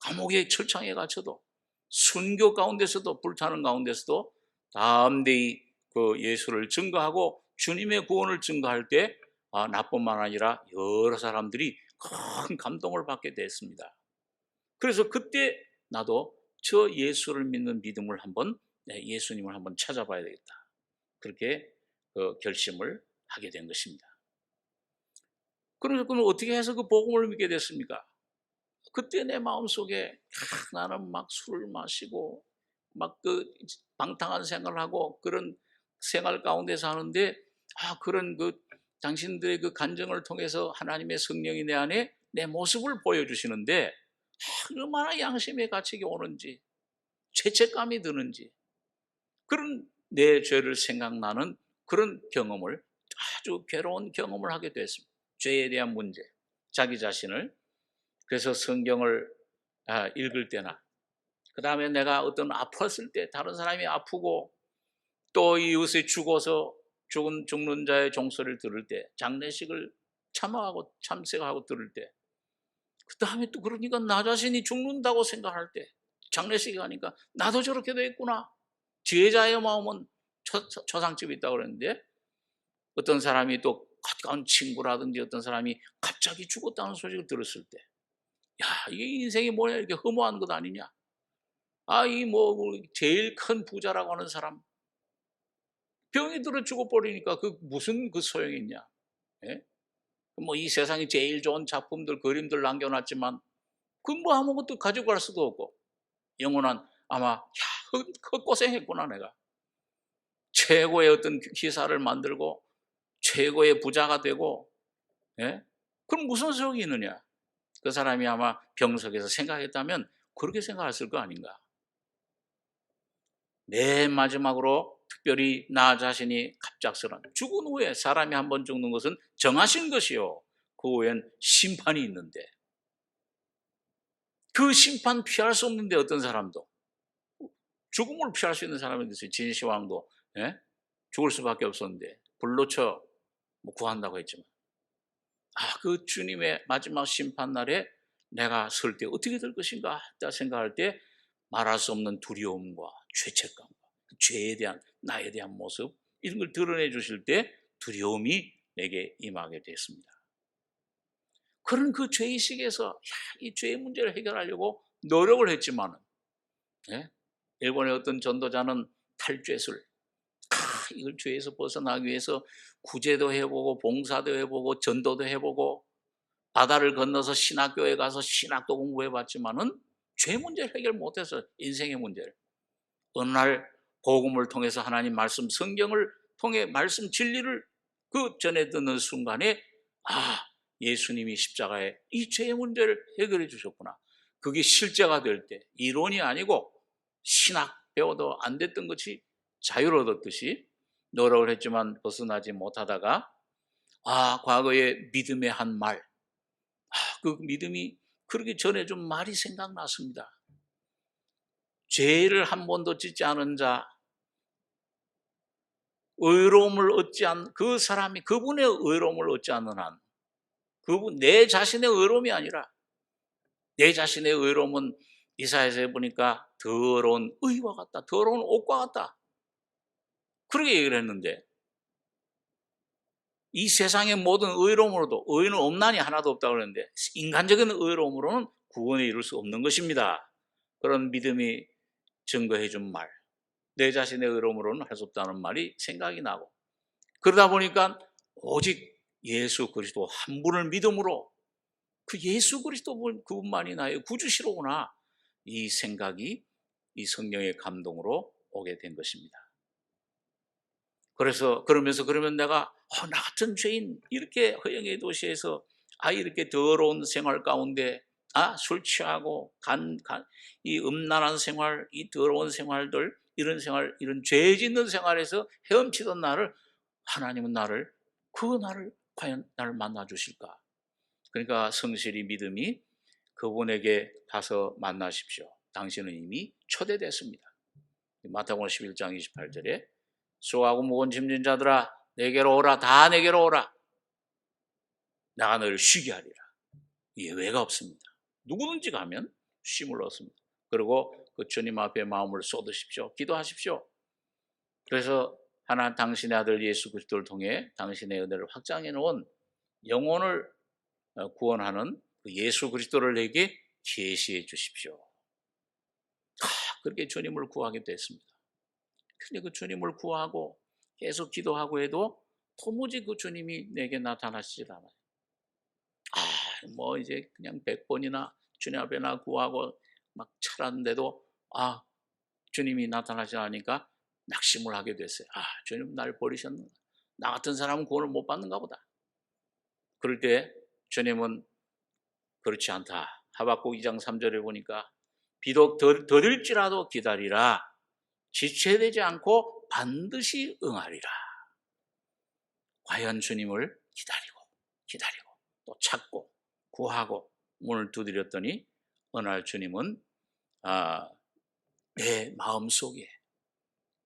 감옥의 철창에 갇혀도 순교 가운데서도 불타는 가운데서도 담대히 그 예수를 증거하고 주님의 구원을 증거할 때 나뿐만 아니라 여러 사람들이 큰 감동을 받게 됐습니다. 그래서 그때 나도 저 예수를 믿는 믿음을 한번, 예수님을 한번 찾아봐야 되겠다. 그렇게 결심을 하게 된 것입니다. 그래서 그럼 어떻게 해서 그 복음을 믿게 됐습니까? 그때 내 마음속에 나는 막 술을 마시고 막 그 방탕한 생활을 하고 그런 생활 가운데 사는데, 그런 당신들의 그 간증을 통해서 하나님의 성령이 내 안에 내 모습을 보여주시는데, 얼마나 양심의 가책이 오는지, 죄책감이 드는지, 그런 내 죄를 생각나는 그런 경험을, 아주 괴로운 경험을 하게 됐습니다. 죄에 대한 문제, 자기 자신을. 그래서 성경을 읽을 때나, 그 다음에 내가 어떤 아팠을 때, 다른 사람이 아프고 또 이웃이 죽어서 죽는 자의 종소리를 들을 때, 장례식을 참아하고 참석하고 들을 때, 그 다음에 또 그러니까 나 자신이 죽는다고 생각할 때, 장례식에 가니까 나도 저렇게 됐구나. 지혜자의 마음은 초상집이 있다고 그랬는데, 어떤 사람이 또 가까운 친구라든지 어떤 사람이 갑자기 죽었다는 소식을 들었을 때, 야, 이게 인생이 뭐냐, 이렇게 허무한 것 아니냐. 이 제일 큰 부자라고 하는 사람 병이 들어 죽어버리니까 그 무슨 그 소용이 있냐. 예? 이 세상에 제일 좋은 작품들, 그림들 남겨놨지만 그 아무것도 가지고 갈 수도 없고, 영원한 아마 헛고생했구나 내가. 최고의 어떤 기사를 만들고 최고의 부자가 되고, 예? 그럼 무슨 소용이 있느냐. 그 사람이 아마 병석에서 생각했다면 그렇게 생각했을 거 아닌가. 맨 마지막으로 특별히 나 자신이 갑작스런 죽은 후에, 사람이 한 번 죽는 것은 정하신 것이요, 그 후엔 심판이 있는데, 그 심판 피할 수 없는데, 어떤 사람도 죽음을 피할 수 있는 사람이 있어요. 진시황도 죽을 수밖에 없었는데 불로 쳐 구한다고 했지만, 그 주님의 마지막 심판 날에 내가 설 때 어떻게 될 것인가 생각할 때 말할 수 없는 두려움과 죄책감과 죄에 대한, 나에 대한 모습, 이런 걸 드러내 주실 때 두려움이 내게 임하게 됐습니다. 그런 그 죄의식에서 이 죄의 문제를 해결하려고 노력을 했지만은, 일본의 어떤 전도자는 탈죄술, 이걸 죄에서 벗어나기 위해서 구제도 해보고 봉사도 해보고 전도도 해보고 바다를 건너서 신학교에 가서 신학도 공부해봤지만은 죄 문제를 해결 못해서, 인생의 문제를. 어느 날 복음을 통해서 하나님 말씀, 성경을 통해 말씀 진리를 전해 듣는 순간에, 예수님이 십자가에 이 죄의 문제를 해결해 주셨구나. 그게 실제가 될 때, 이론이 아니고 신학 배워도 안 됐던 것이 자유를 얻었듯이 노력을 했지만 벗어나지 못하다가, 과거에 믿음의 한 말, 그 믿음이 그렇게 전해준 말이 생각났습니다. 죄를 한 번도 짓지 않은 자, 의로움을 얻지 않은 그 사람이, 그분의 의로움을 얻지 않는 한, 그분 내 자신의 의로움이 아니라, 내 자신의 의로움은 이사야서에 보니까 더러운 의와 같다, 더러운 옷과 같다, 그렇게 얘기를 했는데, 이 세상의 모든 의로움으로도, 의는 없나니 하나도 없다고 그랬는데, 인간적인 의로움으로는 구원에 이룰 수 없는 것입니다. 그런 믿음이 증거해 준 말, 내 자신의 의로움으로는 할 수 없다는 말이 생각이 나고, 그러다 보니까 오직 예수 그리스도 한 분을 믿음으로, 그 예수 그리스도 그분만이 나의 구주시로구나, 이 생각이 이 성령의 감동으로 오게 된 것입니다. 그래서 그러면 내가 나 같은 죄인, 이렇게 허영의 도시에서 이렇게 더러운 생활 가운데 술 취하고 이 음란한 생활, 이 더러운 생활들, 이런 생활, 이런 죄 짓는 생활에서 헤엄치던 나를, 하나님은 나를 과연 나를 만나 주실까? 그러니까 성실히 믿음이 그분에게 가서 만나십시오. 당신은 이미 초대됐습니다. 마태복음 11장 28절에 수고하고 무거운 짐진 자들아 내게로 오라, 다 내게로 오라, 내가 너를 쉬게 하리라. 예외가 없습니다. 누구든지 가면 쉼을 얻습니다. 그리고 그 주님 앞에 마음을 쏟으십시오. 기도하십시오. 그래서 하나 당신의 아들 예수 그리스도를 통해 당신의 은혜를 확장해 놓은 영혼을 구원하는 그 예수 그리스도를 내게 계시해 주십시오. 그렇게 주님을 구하게 됐습니다. 근데 그 주님을 구하고 계속 기도하고 해도 도무지 그 주님이 내게 나타나시질 않아요. 뭐 이제 그냥 100번이나 주님 앞에 나 구하고 막 차렸는데도 주님이 나타나지 않으니까 낙심을 하게 됐어요. 주님 날 버리셨는가? 나 같은 사람은 구원을 못 받는가 보다. 그럴 때 주님은 그렇지 않다. 하박국 2장 3절에 보니까 비록 더딜지라도 기다리라. 지체되지 않고 반드시 응하리라. 과연 주님을 기다리고 또 찾고 구하고 문을 두드렸더니 어느 날 주님은 내 마음속에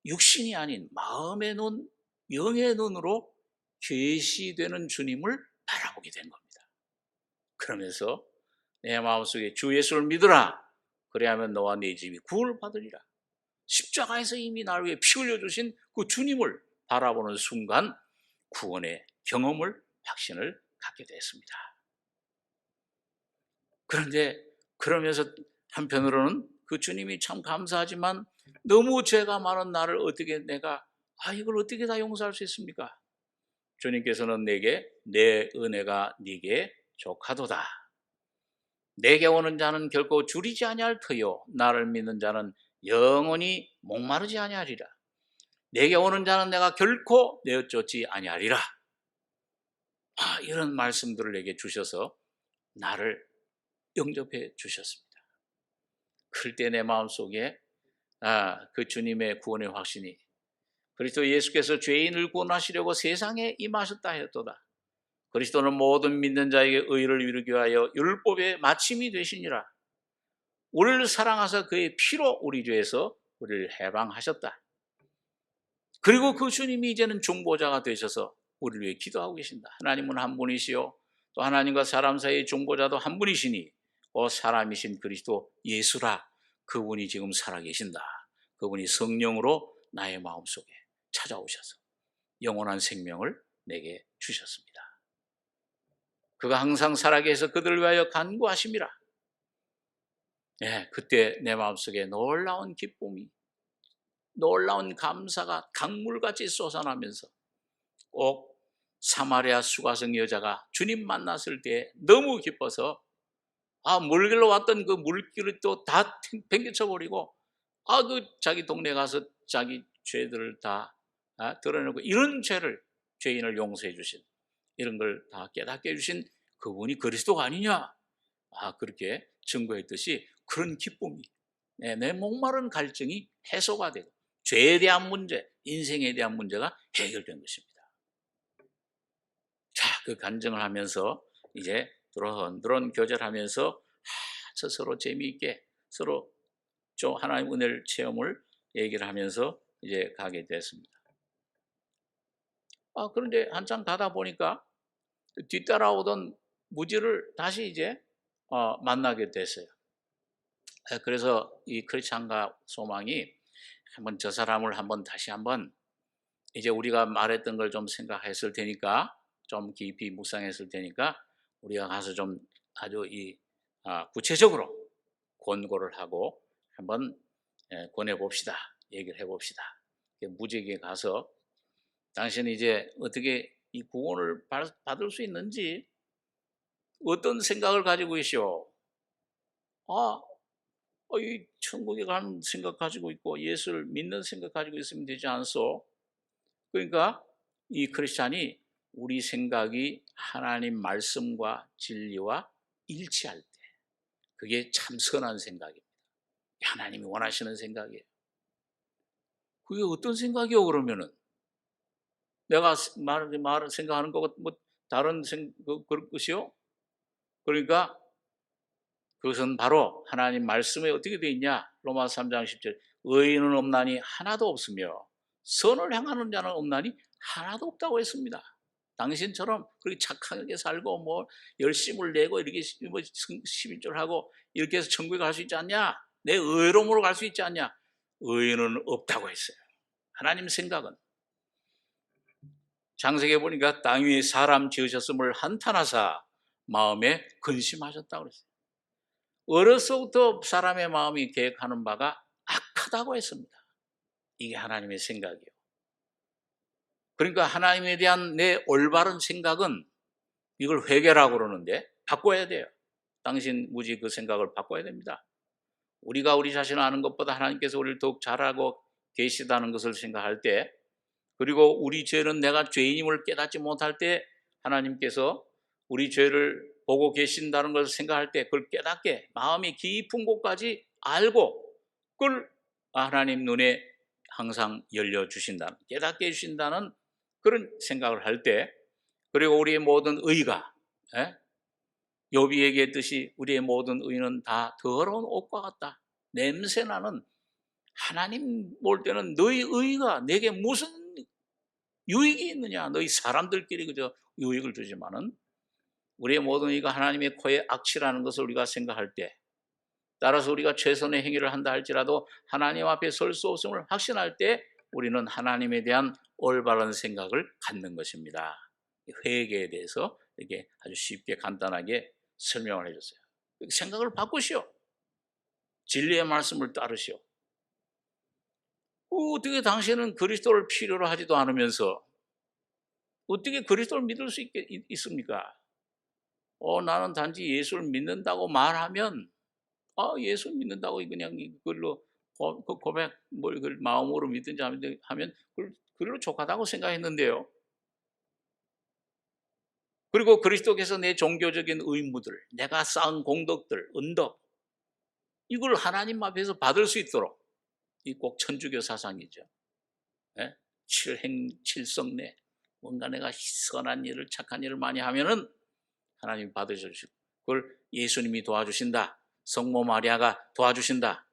육신이 아닌 마음의 눈, 영의 눈으로 계시되는 주님을 바라보게 된 겁니다. 그러면서 내 마음속에 주 예수를 믿으라. 그래야만 너와 네 집이 구원을 받으리라. 십자가에서 이미 나를 위해 피 흘려주신 그 주님을 바라보는 순간 구원의 경험을, 확신을 갖게 됐습니다. 그런데 그러면서 한편으로는 그 주님이 참 감사하지만 너무 죄가 많은 나를 어떻게 내가 이걸 어떻게 다 용서할 수 있습니까? 주님께서는 내게 내 은혜가 네게 족하도다. 내게 오는 자는 결코 줄이지 아니할 터요 나를 믿는 자는 영원히 목마르지 아니하리라. 내게 오는 자는 내가 결코 내어쫓지 아니하리라. 이런 말씀들을 내게 주셔서 나를 영접해 주셨습니다. 그럴 때 내 마음속에 그 주님의 구원의 확신이 그리스도 예수께서 죄인을 구원하시려고 세상에 임하셨다 했도다. 그리스도는 모든 믿는 자에게 의를 이루기 위하여 율법의 마침이 되시니라. 우리를 사랑하사 그의 피로 우리 죄에서 우리를 해방하셨다. 그리고 그 주님이 이제는 중보자가 되셔서 우리를 위해 기도하고 계신다. 하나님은 한 분이시요 또 하나님과 사람 사이의 중보자도 한 분이시니 사람이신 그리스도 예수라. 그분이 지금 살아계신다. 그분이 성령으로 나의 마음속에 찾아오셔서 영원한 생명을 내게 주셨습니다. 그가 항상 살아계셔서 그들을 위하여 간구하심이라. 그때 내 마음속에 놀라운 기쁨이, 놀라운 감사가 강물같이 솟아나면서 꼭 사마리아 수가성 여자가 주님 만났을 때 너무 기뻐서 물길로 왔던 그 물길을 또 다 팽개쳐버리고 그 자기 동네 가서 자기 죄들을 다 드러내고 이런 죄인을 용서해 주신 이런 걸 다 깨닫게 해주신 그분이 그리스도가 아니냐 그렇게 증거했듯이 그런 기쁨이 내 목마른 갈증이 해소가 되고 죄에 대한 문제, 인생에 대한 문제가 해결된 것입니다. 그 간증을 하면서 이제 드론드론 교절하면서 서로 재미있게 서로 좀 하나님 은혜를 체험을 얘기를 하면서 이제 가게 됐습니다. 그런데 한참 가다 보니까 뒤따라오던 무지를 다시 이제 만나게 됐어요. 그래서 이 크리스찬과 소망이 한번 저 사람을 다시 한번 이제 우리가 말했던 걸 좀 생각했을 테니까 좀 깊이 묵상했을 테니까 우리가 가서 좀 아주 구체적으로 권고를 하고 한번 권해 봅시다. 얘기를 해 봅시다. 무지에게 가서 당신이 이제 어떻게 이 구원을 받을 수 있는지 어떤 생각을 가지고 계시오? 이 천국에 가는 생각 가지고 있고 예수를 믿는 생각 가지고 있으면 되지 않소? 그러니까 이 크리스찬이 우리 생각이 하나님 말씀과 진리와 일치할 때 그게 참 선한 생각입니다. 하나님이 원하시는 생각이에요. 그게 어떤 생각이요? 그러면은 내가 말을 생각하는 거가 다른 그럴 것이요? 그러니까 그것은 바로 하나님 말씀에 어떻게 되어 있냐? 로마서 3장 10절 의인은 없나니 하나도 없으며 선을 행하는 자는 없나니 하나도 없다고 했습니다. 당신처럼 그렇게 착하게 살고 열심을 내고 이렇게 11절 하고 이렇게 해서 천국에 갈 수 있지 않냐? 내 의로움으로 갈 수 있지 않냐? 의인은 없다고 했어요. 하나님 생각은 창세기에 보니까 땅 위에 사람 지으셨음을 한탄하사 마음에 근심하셨다고 그랬어요. 어려서부터 사람의 마음이 계획하는 바가 악하다고 했습니다. 이게 하나님의 생각이에요. 그러니까 하나님에 대한 내 올바른 생각은 이걸 회개라고 그러는데 바꿔야 돼요. 당신 무지 그 생각을 바꿔야 됩니다. 우리가 우리 자신을 아는 것보다 하나님께서 우리를 더욱 잘 알고 계시다는 것을 생각할 때, 그리고 우리 죄는 내가 죄인임을 깨닫지 못할 때 하나님께서 우리 죄를 보고 계신다는 것을 생각할 때 그걸 깨닫게 마음이 깊은 곳까지 알고 그걸 하나님 눈에 항상 열려주신다는, 깨닫게 해주신다는 그런 생각을 할 때, 그리고 우리의 모든 의가, 욥이 얘기했듯이 우리의 모든 의는 다 더러운 옷과 같다. 냄새나는, 하나님 볼 때는 너희 의가 내게 무슨 유익이 있느냐, 너희 사람들끼리 그저 유익을 주지만은 우리의 모든 의가 하나님의 코에 악취라는 것을 우리가 생각할 때, 따라서 우리가 최선의 행위를 한다 할지라도 하나님 앞에 설 수 없음을 확신할 때 우리는 하나님에 대한 올바른 생각을 갖는 것입니다. 회개에 대해서 이렇게 아주 쉽게 간단하게 설명을 해줬어요. 생각을 바꾸시오. 진리의 말씀을 따르시오. 어떻게 당신은 그리스도를 필요로 하지도 않으면서 어떻게 그리스도를 믿을 수 있습니까? 나는 단지 예수를 믿는다고 말하면, 예수 믿는다고 그냥 그걸로 고백, 뭘 그 마음으로 믿든지 하면 그걸로 족하다고 생각했는데요. 그리고 그리스도께서 내 종교적인 의무들, 내가 쌓은 공덕들, 은덕, 이걸 하나님 앞에서 받을 수 있도록, 이 꼭 천주교 사상이죠. 예? 칠성내, 뭔가 내가 선한 일을, 착한 일을 많이 하면은 하나님이 받으셔주시고, 그걸 예수님이 도와주신다, 성모 마리아가 도와주신다,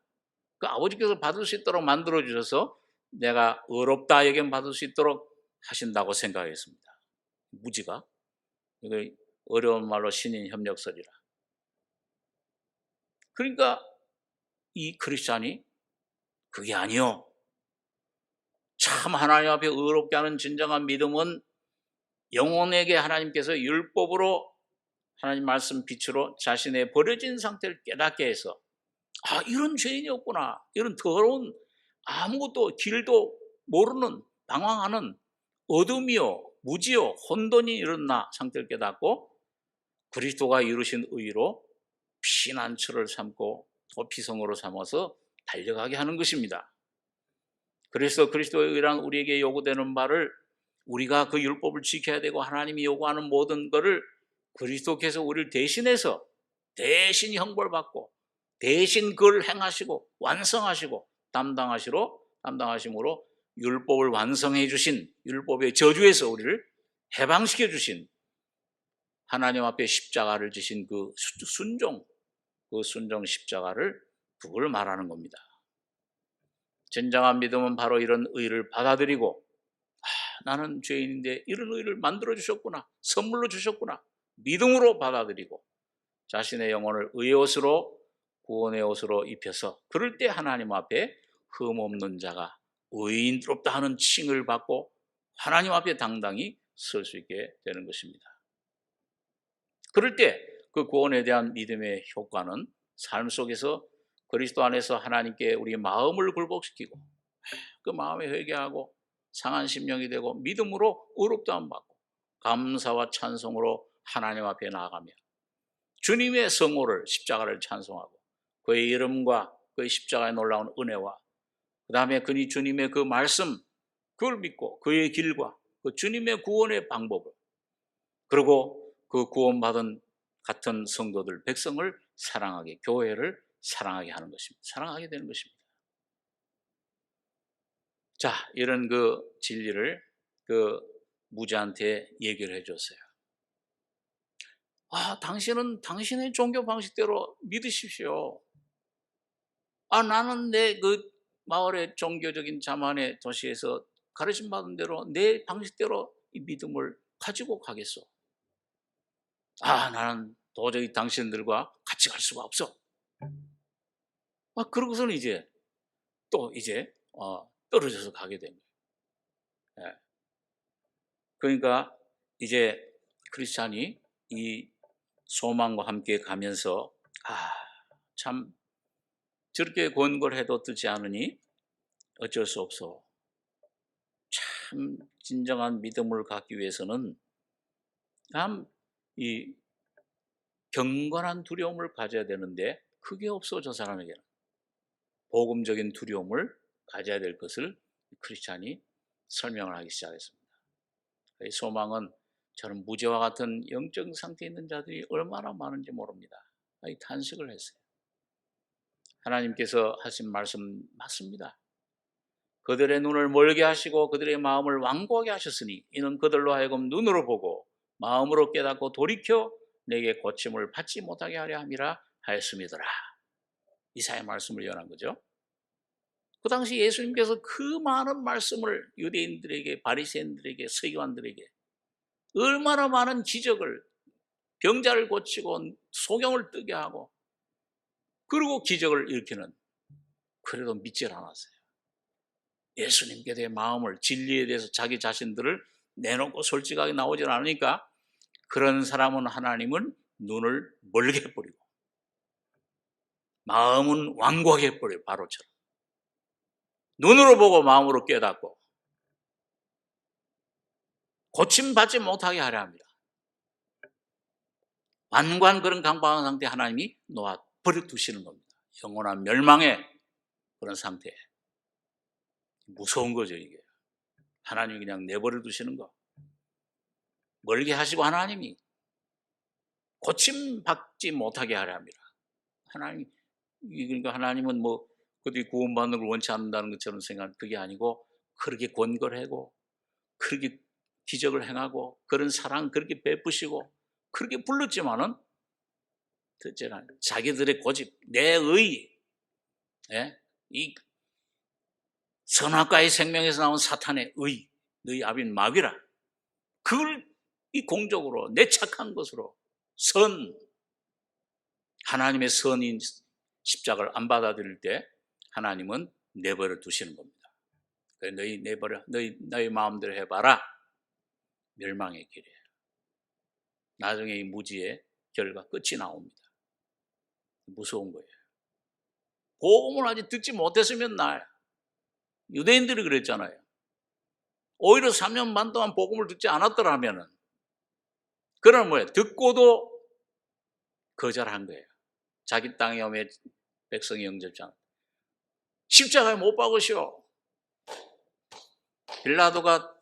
그 아버지께서 받을 수 있도록 만들어 주셔서 내가 의롭다 여김 받을 수 있도록 하신다고 생각했습니다. 무지가, 이거 어려운 말로 신인 협력설이라. 그러니까 이 크리스찬이 그게 아니요, 참 하나님 앞에 의롭게 하는 진정한 믿음은 영혼에게 하나님께서 율법으로, 하나님 말씀 빛으로 자신의 버려진 상태를 깨닫게 해서, 이런 죄인이 없구나, 이런 더러운, 아무것도 길도 모르는 방황하는 어둠이요 무지요 혼돈이 이런 나 상태를 깨닫고 그리스도가 이루신 의로 피난처를 삼고 도피성으로 삼아서 달려가게 하는 것입니다. 그래서 그리스도의 의란 우리에게 요구되는 바를, 우리가 그 율법을 지켜야 되고 하나님이 요구하는 모든 것을 그리스도께서 우리를 대신해서 대신 형벌받고 대신 그걸 행하시고 완성하시고 담당하심으로 율법을 완성해 주신, 율법의 저주에서 우리를 해방시켜 주신, 하나님 앞에 십자가를 지신 그 순종, 그 순종 십자가를, 그걸 말하는 겁니다. 진정한 믿음은 바로 이런 의를 받아들이고, 나는 죄인인데 이런 의를 만들어 주셨구나, 선물로 주셨구나, 믿음으로 받아들이고 자신의 영혼을 의의 옷으로, 구원의 옷으로 입혀서, 그럴 때 하나님 앞에 흠없는 자가 의인스럽다 하는 칭을 받고 하나님 앞에 당당히 설 수 있게 되는 것입니다. 그럴 때 그 구원에 대한 믿음의 효과는 삶 속에서 그리스도 안에서 하나님께 우리의 마음을 굴복시키고 그 마음에 회개하고 상한 심령이 되고 믿음으로 의롭다함 받고 감사와 찬송으로 하나님 앞에 나아가며 주님의 성호를, 십자가를 찬송하고 그의 이름과 그의 십자가의 놀라운 은혜와 그 다음에 그니 주님의 그 말씀, 그걸 믿고 그의 길과 그 주님의 구원의 방법을, 그리고 그 구원받은 같은 성도들, 백성을 사랑하게, 교회를 사랑하게 하는 것입니다. 사랑하게 되는 것입니다. 자, 이런 그 진리를 그 무지한테 얘기를 해줬어요. 당신은 당신의 종교 방식대로 믿으십시오. 나는 내 그 마을의 종교적인 자만의 도시에서 가르침 받은 대로 내 방식대로 이 믿음을 가지고 가겠소. 나는 도저히 당신들과 같이 갈 수가 없어. 그러고서는 이제 또 떨어져서 가게 된 거예요. 예. 그러니까 이제 크리스찬이 이 소망과 함께 가면서 참 저렇게 권고를 해도 듣지 않으니 어쩔 수 없어. 참 진정한 믿음을 갖기 위해서는 참 이 경건한 두려움을 가져야 되는데 그게 없어 저 사람에게는. 복음적인 두려움을 가져야 될 것을 크리스찬이 설명을 하기 시작했습니다. 이 소망은 저는 무죄와 같은 영적 상태에 있는 자들이 얼마나 많은지 모릅니다. 이 탄식을 했어요. 하나님께서 하신 말씀 맞습니다. 그들의 눈을 멀게 하시고 그들의 마음을 완고하게 하셨으니 이는 그들로 하여금 눈으로 보고 마음으로 깨닫고 돌이켜 내게 고침을 받지 못하게 하려 함이라 하였음이더라. 이사야 말씀을 연한 거죠. 그 당시 예수님께서 그 많은 말씀을 유대인들에게, 바리새인들에게, 서기관들에게 얼마나 많은 기적을, 병자를 고치고 소경을 뜨게 하고 그리고 기적을 일으키는, 그래도 믿질 않았어요. 예수님께 대해 마음을, 진리에 대해서 자기 자신들을 내놓고 솔직하게 나오질 않으니까 그런 사람은 하나님은 눈을 멀게 해버리고 마음은 완고하게 해버려요. 바로처럼. 눈으로 보고 마음으로 깨닫고 고침받지 못하게 하려 합니다. 완고한 그런 강박한 상태에 하나님이 놓아 버려두시는 겁니다. 영원한 멸망의 그런 상태에. 무서운 거죠 이게. 하나님이 그냥 내버려 두시는 거. 멀게 하시고 하나님이 고침받지 못하게 하려 합니다. 하나님, 그러니까 하나님은 뭐 그들이 구원받는 걸 원치 않는다는 것처럼 생각하는 그게 아니고 그렇게 권고를 하고 그렇게 기적을 행하고 그런 사랑 그렇게 베푸시고 그렇게 불렀지만은 듣지는 자기들의 고집, 내 의, 예? 이 선악과의 생명에서 나온 사탄의 의, 너희 아비는 마귀라. 그걸 이 공적으로 내 착한 것으로 하나님의 선인 십자가를 안 받아들일 때 하나님은 내버려 두시는 겁니다. 너희 내버려, 너희 마음대로 해봐라. 멸망의 길이에요. 나중에 이 무지의 결과 끝이 나옵니다. 무서운 거예요. 복음을 아직 듣지 못했으면 유대인들이 그랬잖아요. 오히려 3년 반 동안 복음을 듣지 않았더라면은 그러면 뭐예요? 듣고도 거절한 거예요. 자기 땅에 오면 백성이 영접지 않았다. 십자가에 못 박으시오. 빌라도가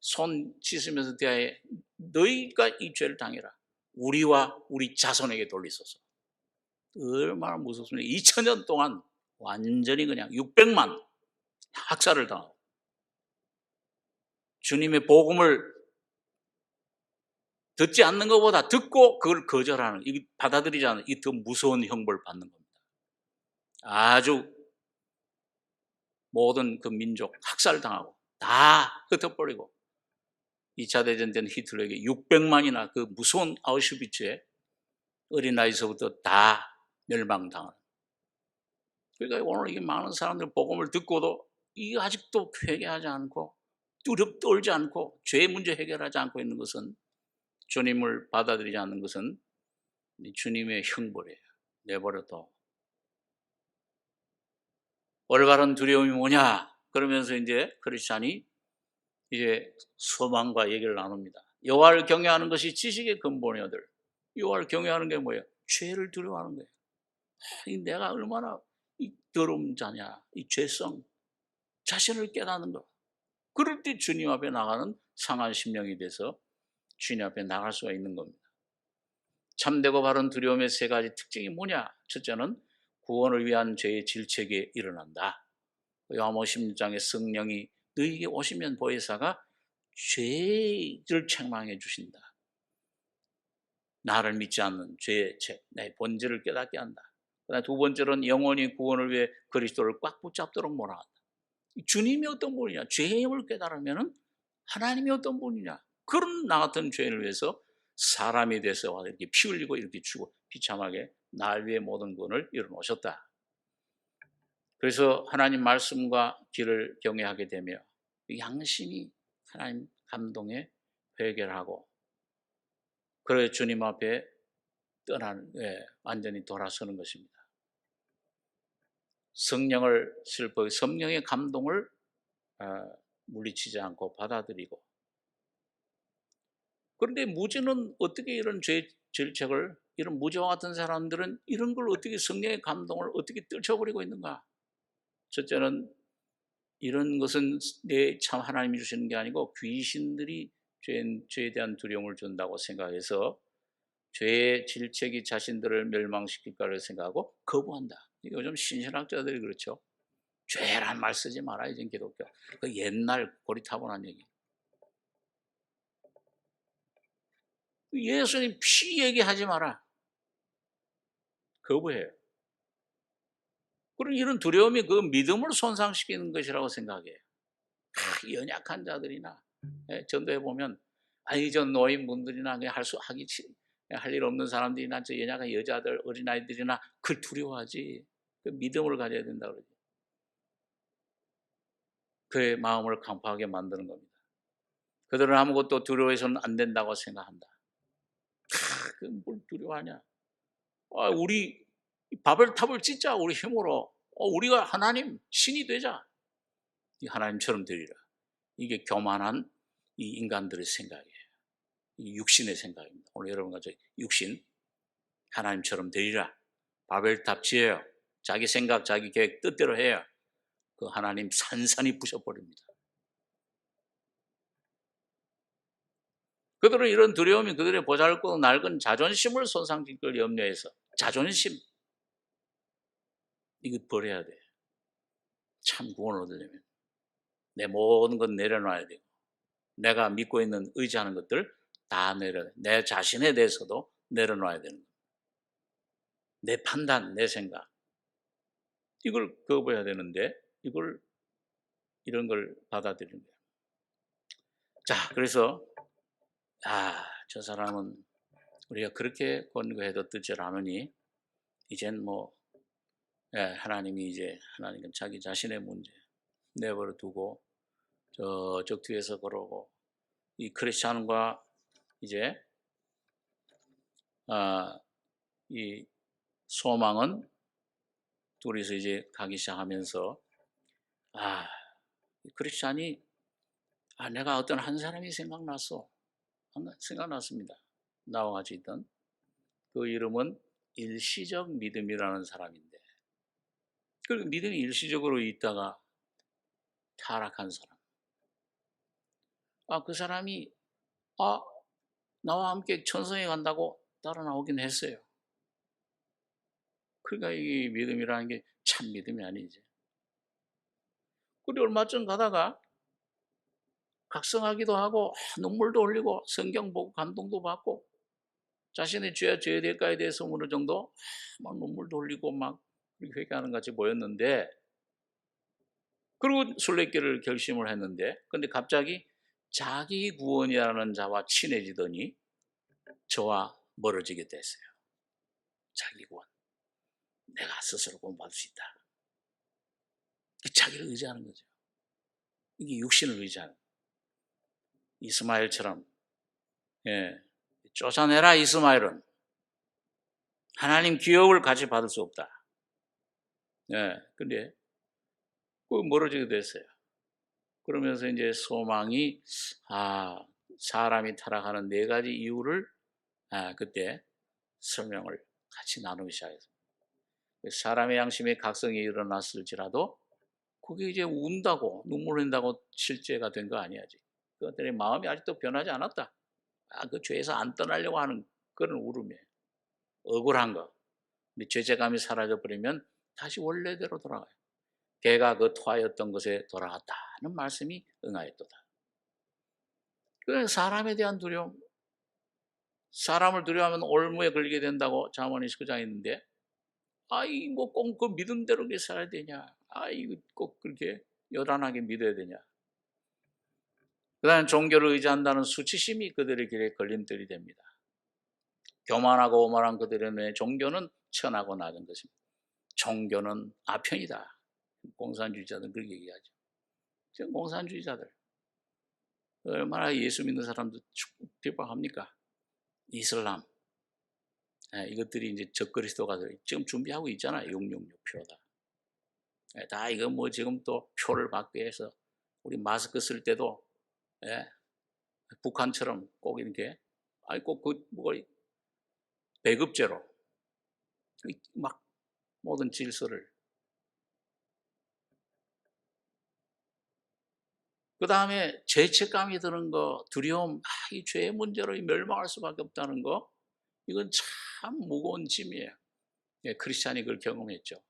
손 씻으면서 대하에 너희가 이 죄를 당해라. 우리와 우리 자손에게 돌리소서. 얼마나 무섭습니까? 2000년 동안 완전히 그냥 600만 학살을 당하고 주님의 복음을 듣지 않는 것보다 듣고 그걸 거절하는, 이게 받아들이지 않는 이 더 무서운 형벌을 받는 겁니다. 아주 모든 그 민족 학살당하고 다 흩어버리고 2차 대전 때 히틀러에게 600만이나 그 무서운 아우슈비츠에 어린 나이에서부터 다 멸망당하는. 그러니까 오늘 이게 많은 사람들 복음을 듣고도 이게 아직도 회개하지 않고 떨지 않고 죄의 문제 해결하지 않고 있는 것은, 주님을 받아들이지 않는 것은 주님의 형벌이에요. 내버려둬. 올바른 두려움이 뭐냐? 그러면서 이제 크리스찬이 이제 소망과 얘기를 나눕니다. 여호와를 경외하는 것이 지식의 근본이거들. 여호와를 경외하는 게 뭐예요? 죄를 두려워하는 거예요. 내가 얼마나 이 더러운 자냐, 이 죄성, 자신을 깨닫는 것. 그럴 때 주님 앞에 나가는 상한 심령이 돼서 주님 앞에 나갈 수가 있는 겁니다. 참되고 바른 두려움의 세 가지 특징이 뭐냐? 첫째는 구원을 위한 죄의 질책에 일어난다. 요한복음 16장의 성령이 너희에게 오시면 보혜사가 죄를 책망해 주신다. 나를 믿지 않는 죄의 책, 내 본질을 깨닫게 한다. 그다음 두 번째로는 영원히 구원을 위해 그리스도를 꽉 붙잡도록 몰아간다. 주님이 어떤 분이냐? 죄의 힘을 깨달으면 하나님이 어떤 분이냐? 그런 나 같은 죄인을 위해서 사람이 돼서 와서 이렇게 피 흘리고 이렇게 죽고 비참하게 날 위해 모든 구원을 이뤄놓으셨다. 그래서 하나님 말씀과 길을 경외하게 되며 양심이 하나님 감동에 회개를 하고 그래 주님 앞에 완전히 돌아서는 것입니다. 성령을 성령의 감동을 물리치지 않고 받아들이고, 그런데 무지는 어떻게 이런 질책을, 이런 무지와 같은 사람들은 이런 걸 어떻게 성령의 감동을 어떻게 떨쳐버리고 있는가? 첫째는 이런 것은 참 하나님이 주시는 게 아니고 귀신들이 죄에 대한 두려움을 준다고 생각해서 죄의 질책이 자신들을 멸망시킬까를 생각하고 거부한다. 요즘 신신학자들이 그렇죠. 죄란 말 쓰지 마라, 이제 기독교. 그 옛날 고리타분한 얘기. 예수님 피 얘기하지 마라. 거부해요. 그리고 이런 두려움이 그 믿음을 손상시키는 것이라고 생각해요. 연약한 자들이나 전도해 보면 저 노인분들이나 할 일 없는 사람들이나 저 연약한 여자들, 어린아이들이나 그걸 두려워하지. 그 믿음을 가져야 된다 그러죠. 그의 마음을 강팍하게 만드는 겁니다. 그들은 아무것도 두려워해서는 안 된다고 생각한다. 뭘 두려워하냐? 우리 바벨탑을 짓자, 우리 힘으로. 우리가 하나님 신이 되자. 하나님처럼 되리라. 이게 교만한 이 인간들의 생각이에요. 이 육신의 생각입니다. 오늘 여러분과 저 육신, 하나님처럼 되리라. 바벨탑 지어요. 자기 생각, 자기 계획 뜻대로 해요. 그 하나님 산산이 부셔버립니다. 그들은 이런 두려움이 그들의 보잘것 낡은 자존심을 손상시킬 걸 염려해서, 자존심, 이거 버려야 돼요. 참 구원을 얻으려면 내 모든 것 내려놔야 되고, 내가 믿고 있는 의지하는 것들 다 내 자신에 대해서도 내려놔야 되는 거예요. 내 판단, 내 생각, 이걸 거부해야 되는데 이런 걸 받아들이는 거예요. 자, 그래서 저 사람은 우리가 그렇게 권고해도 듣질 않으니 이젠 하나님이 하나님은 자기 자신의 문제 내버려 두고 저쪽 뒤에서 걸어오고, 이 크리스찬과 이제 이 소망은 둘이서 이제 가기 시작하면서 이 크리스찬이 내가 어떤 한 사람이 생각났습니다. 나와 같이 있던 그 이름은 일시적 믿음이라는 사람인데, 그 믿음이 일시적으로 있다가 타락한 사람. 그 사람이 나와 함께 천성에 간다고 따라 나오긴 했어요. 그러니까 이 믿음이라는 게 참 믿음이 아니지. 그리고 얼마 전 가다가 각성하기도 하고 눈물도 흘리고 성경 보고 감동도 받고 자신의 죄와 죄의 대가에 대해서 어느 정도 막 눈물도 흘리고 막 회개하는 같이 보였는데, 그리고 순례길을 결심을 했는데, 근데 갑자기 자기 구원이라는 자와 친해지더니 저와 멀어지게 됐어요. 자기 구원, 내가 스스로 구원받을 수 있다. 자기를 의지하는 거죠. 이게 육신을 의지하는, 이스마엘처럼 쫓아내라 이스마엘은, 하나님 기업을 같이 받을 수 없다. 근데 멀어지게 됐어요. 그러면서 이제 소망이 사람이 타락하는 4가지 이유를 그때 설명을 같이 나누기 시작했습니다. 사람의 양심에 각성이 일어났을지라도 그게 이제 운다고 눈물 흘린다고 실제가 된 거 아니야지. 그것들의 마음이 아직도 변하지 않았다. 그 죄에서 안 떠나려고 하는 그런 울음이에요. 억울한 거. 근데 죄책감이 사라져버리면 다시 원래대로 돌아가요. 개가 그 토하였던 것에 돌아갔다는 말씀이 응하였도다. 그래서 사람에 대한 두려움, 사람을 두려워하면 올무에 걸리게 된다고 잠언 29장에 있는데, 꼭 그 믿음대로 살아야 되냐? 이거 꼭 그렇게 요란하게 믿어야 되냐? 그 다음에 종교를 의지한다는 수치심이 그들의 길에 걸림돌이 됩니다. 교만하고 오만한 그들의 뇌 종교는 천하고 낮은 것입니다. 종교는 아편이다. 공산주의자들은 그렇게 얘기하죠. 지금 공산주의자들 얼마나 예수 믿는 사람도 핍박합니까? 이슬람, 이것들이 이제 적그리스도가 지금 준비하고 있잖아요. 666 표다. 다 이거 뭐 지금 또 표를 받기 위해서 우리 마스크 쓸 때도 북한처럼 꼭 이렇게 꼭 그 뭐 배급제로 막 모든 질서를. 그 다음에 죄책감이 드는 거, 두려움, 이 죄의 문제로 멸망할 수밖에 없다는 거, 이건 참 무거운 짐이에요. 크리스찬이 그걸 경험했죠.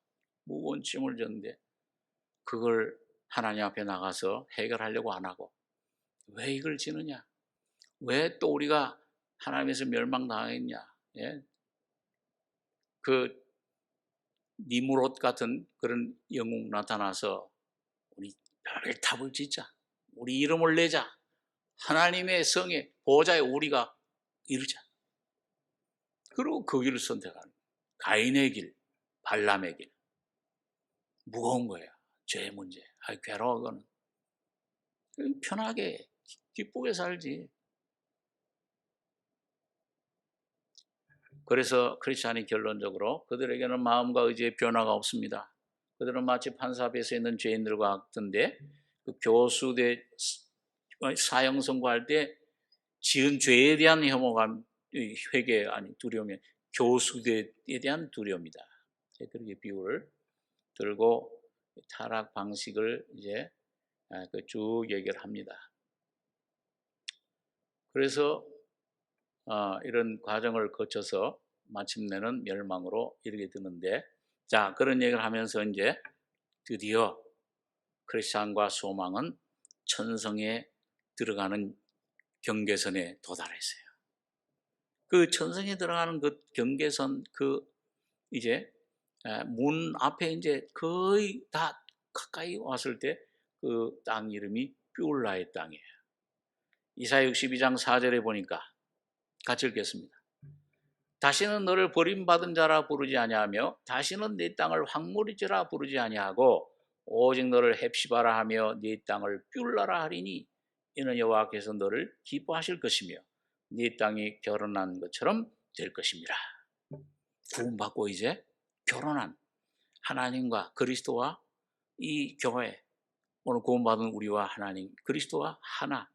무거운 짐을 졌는데 그걸 하나님 앞에 나가서 해결하려고 안 하고, 왜 이걸 지느냐? 왜 또 우리가 하나님에서 멸망당했냐? 그 니무롯 같은 그런 영웅 나타나서 우리 별을 탑을 짓자, 우리 이름을 내자, 하나님의 성에 보좌에 우리가 이르자. 그리고 그 길을 선택하는 거예요. 가인의 길, 발람의 길. 무거운 거예요. 죄의 문제. 괴로워. 그거는 편하게 기쁘게 살지. 그래서 크리스찬이 결론적으로 그들에게는 마음과 의지의 변화가 없습니다. 그들은 마치 판사 앞에 서 있는 죄인들과 같은데, 그 교수대 사형 선고할 때 지은 죄에 대한 혐오감, 회개 아니 두려움이 교수대에 대한 두려움이다. 그렇게 비유를 들고 타락 방식을 이제 쭉 얘기를 합니다. 그래서 이런 과정을 거쳐서 마침내는 멸망으로 이르게 되는데, 자, 그런 얘기를 하면서 이제 드디어 크리스찬과 소망은 천성에 들어가는 경계선에 도달했어요. 그 천성에 들어가는 그 경계선, 그 이제 문 앞에 이제 거의 다 가까이 왔을 때 그 땅 이름이 뷰울라의 땅이에요. 이사야 62장 4절에 보니까 같이 읽겠습니다. 다시는 너를 버림받은 자라 부르지 아니하며 다시는 네 땅을 황무리지라 부르지 아니하고 오직 너를 헵시바라 하며 네 땅을 뷰울라라 하리니 이는 여호와께서 너를 기뻐하실 것이며 네 땅이 결혼한 것처럼 될 것입니다. 구원받고 이제 결혼한 하나님과 그리스도와 이 교회, 오늘 구원받은 우리와 하나님 그리스도와 하나,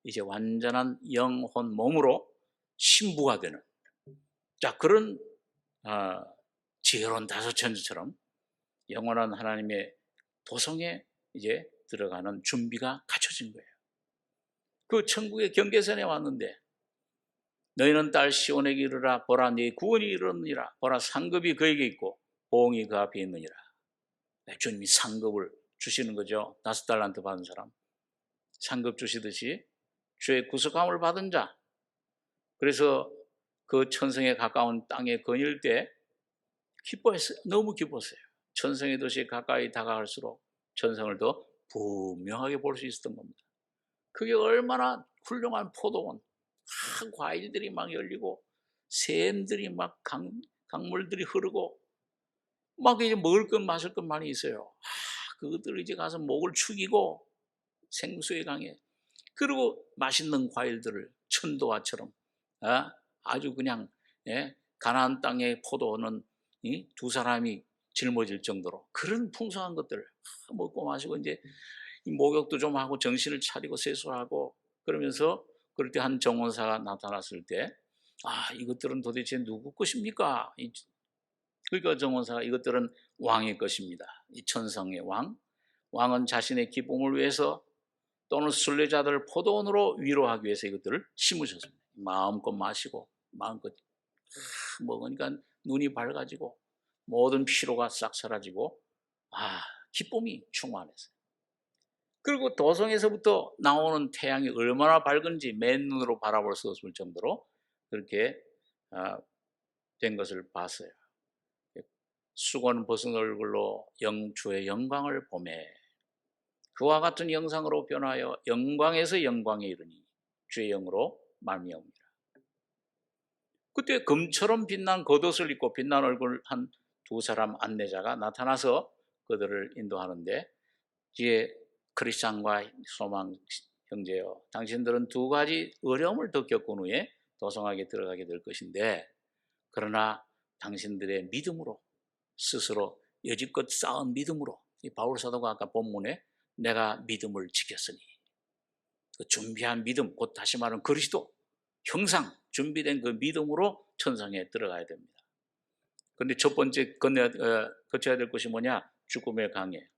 이제 완전한 영혼 몸으로 신부가 되는, 자, 그런 지혜로운 다섯천지처럼 영원한 하나님의 도성에 이제 들어가는 준비가 갖춰진 거예요. 그 천국의 경계선에 왔는데 너희는 딸 시온에게 이르라. 보라, 네 구원이 이르느니라. 보라, 상급이 그에게 있고 보응이 그 앞에 있느니라. 주님이 상급을 주시는 거죠. 5달란트 받은 사람 상급 주시듯이 주의 구속함을 받은 자. 그래서 그 천성에 가까운 땅에 거닐 때 기뻐했어요. 너무 기뻤어요. 천성의 도시에 가까이 다가갈수록 천성을 더 분명하게 볼 수 있었던 겁니다. 그게 얼마나 훌륭한 포도원, 과일들이 막 열리고 샘들이 막 강물들이 흐르고 막 이제 먹을 것 마실 것 많이 있어요. 그것들 이제 가서 목을 축이고 생수의 강에, 그리고 맛있는 과일들을 천도화처럼 아주 그냥 가나안 땅의 포도는 두 사람이 짊어질 정도로 그런 풍성한 것들을 먹고 마시고 이제 목욕도 좀 하고 정신을 차리고 세수하고 그러면서, 그럴 때 한 정원사가 나타났을 때 이것들은 도대체 누구 것입니까? 그러니까 정원사가 이것들은 왕의 것입니다. 이 천성의 왕은 자신의 기쁨을 위해서 또는 순례자들을 포도원으로 위로하기 위해서 이것들을 심으셨습니다. 마음껏 마시고 마음껏 먹으니까 눈이 밝아지고 모든 피로가 싹 사라지고 기쁨이 충만했어요. 그리고 도성에서부터 나오는 태양이 얼마나 밝은지 맨눈으로 바라볼 수 없을 정도로 그렇게 된 것을 봤어요. 수건 벗은 얼굴로 영주의 영광을 보매 그와 같은 영상으로 변하여 영광에서 영광에 이르니 주의 영으로 말미암으리라. 그때 금처럼 빛난 겉옷을 입고 빛난 얼굴 한 두 사람 안내자가 나타나서 그들을 인도하는데, 뒤에 크리스찬과 소망 형제여, 당신들은 두 가지 어려움을 더 겪은 후에 도성하게 들어가게 될 것인데, 그러나 당신들의 믿음으로, 스스로 여지껏 쌓은 믿음으로, 이 바울 사도가 아까 본문에 내가 믿음을 지켰으니, 그 준비한 믿음, 곧 다시 말하면 그리스도 형상 준비된 그 믿음으로 천상에 들어가야 됩니다. 그런데 첫 번째 거쳐야 될 것이 뭐냐? 죽음의 강에.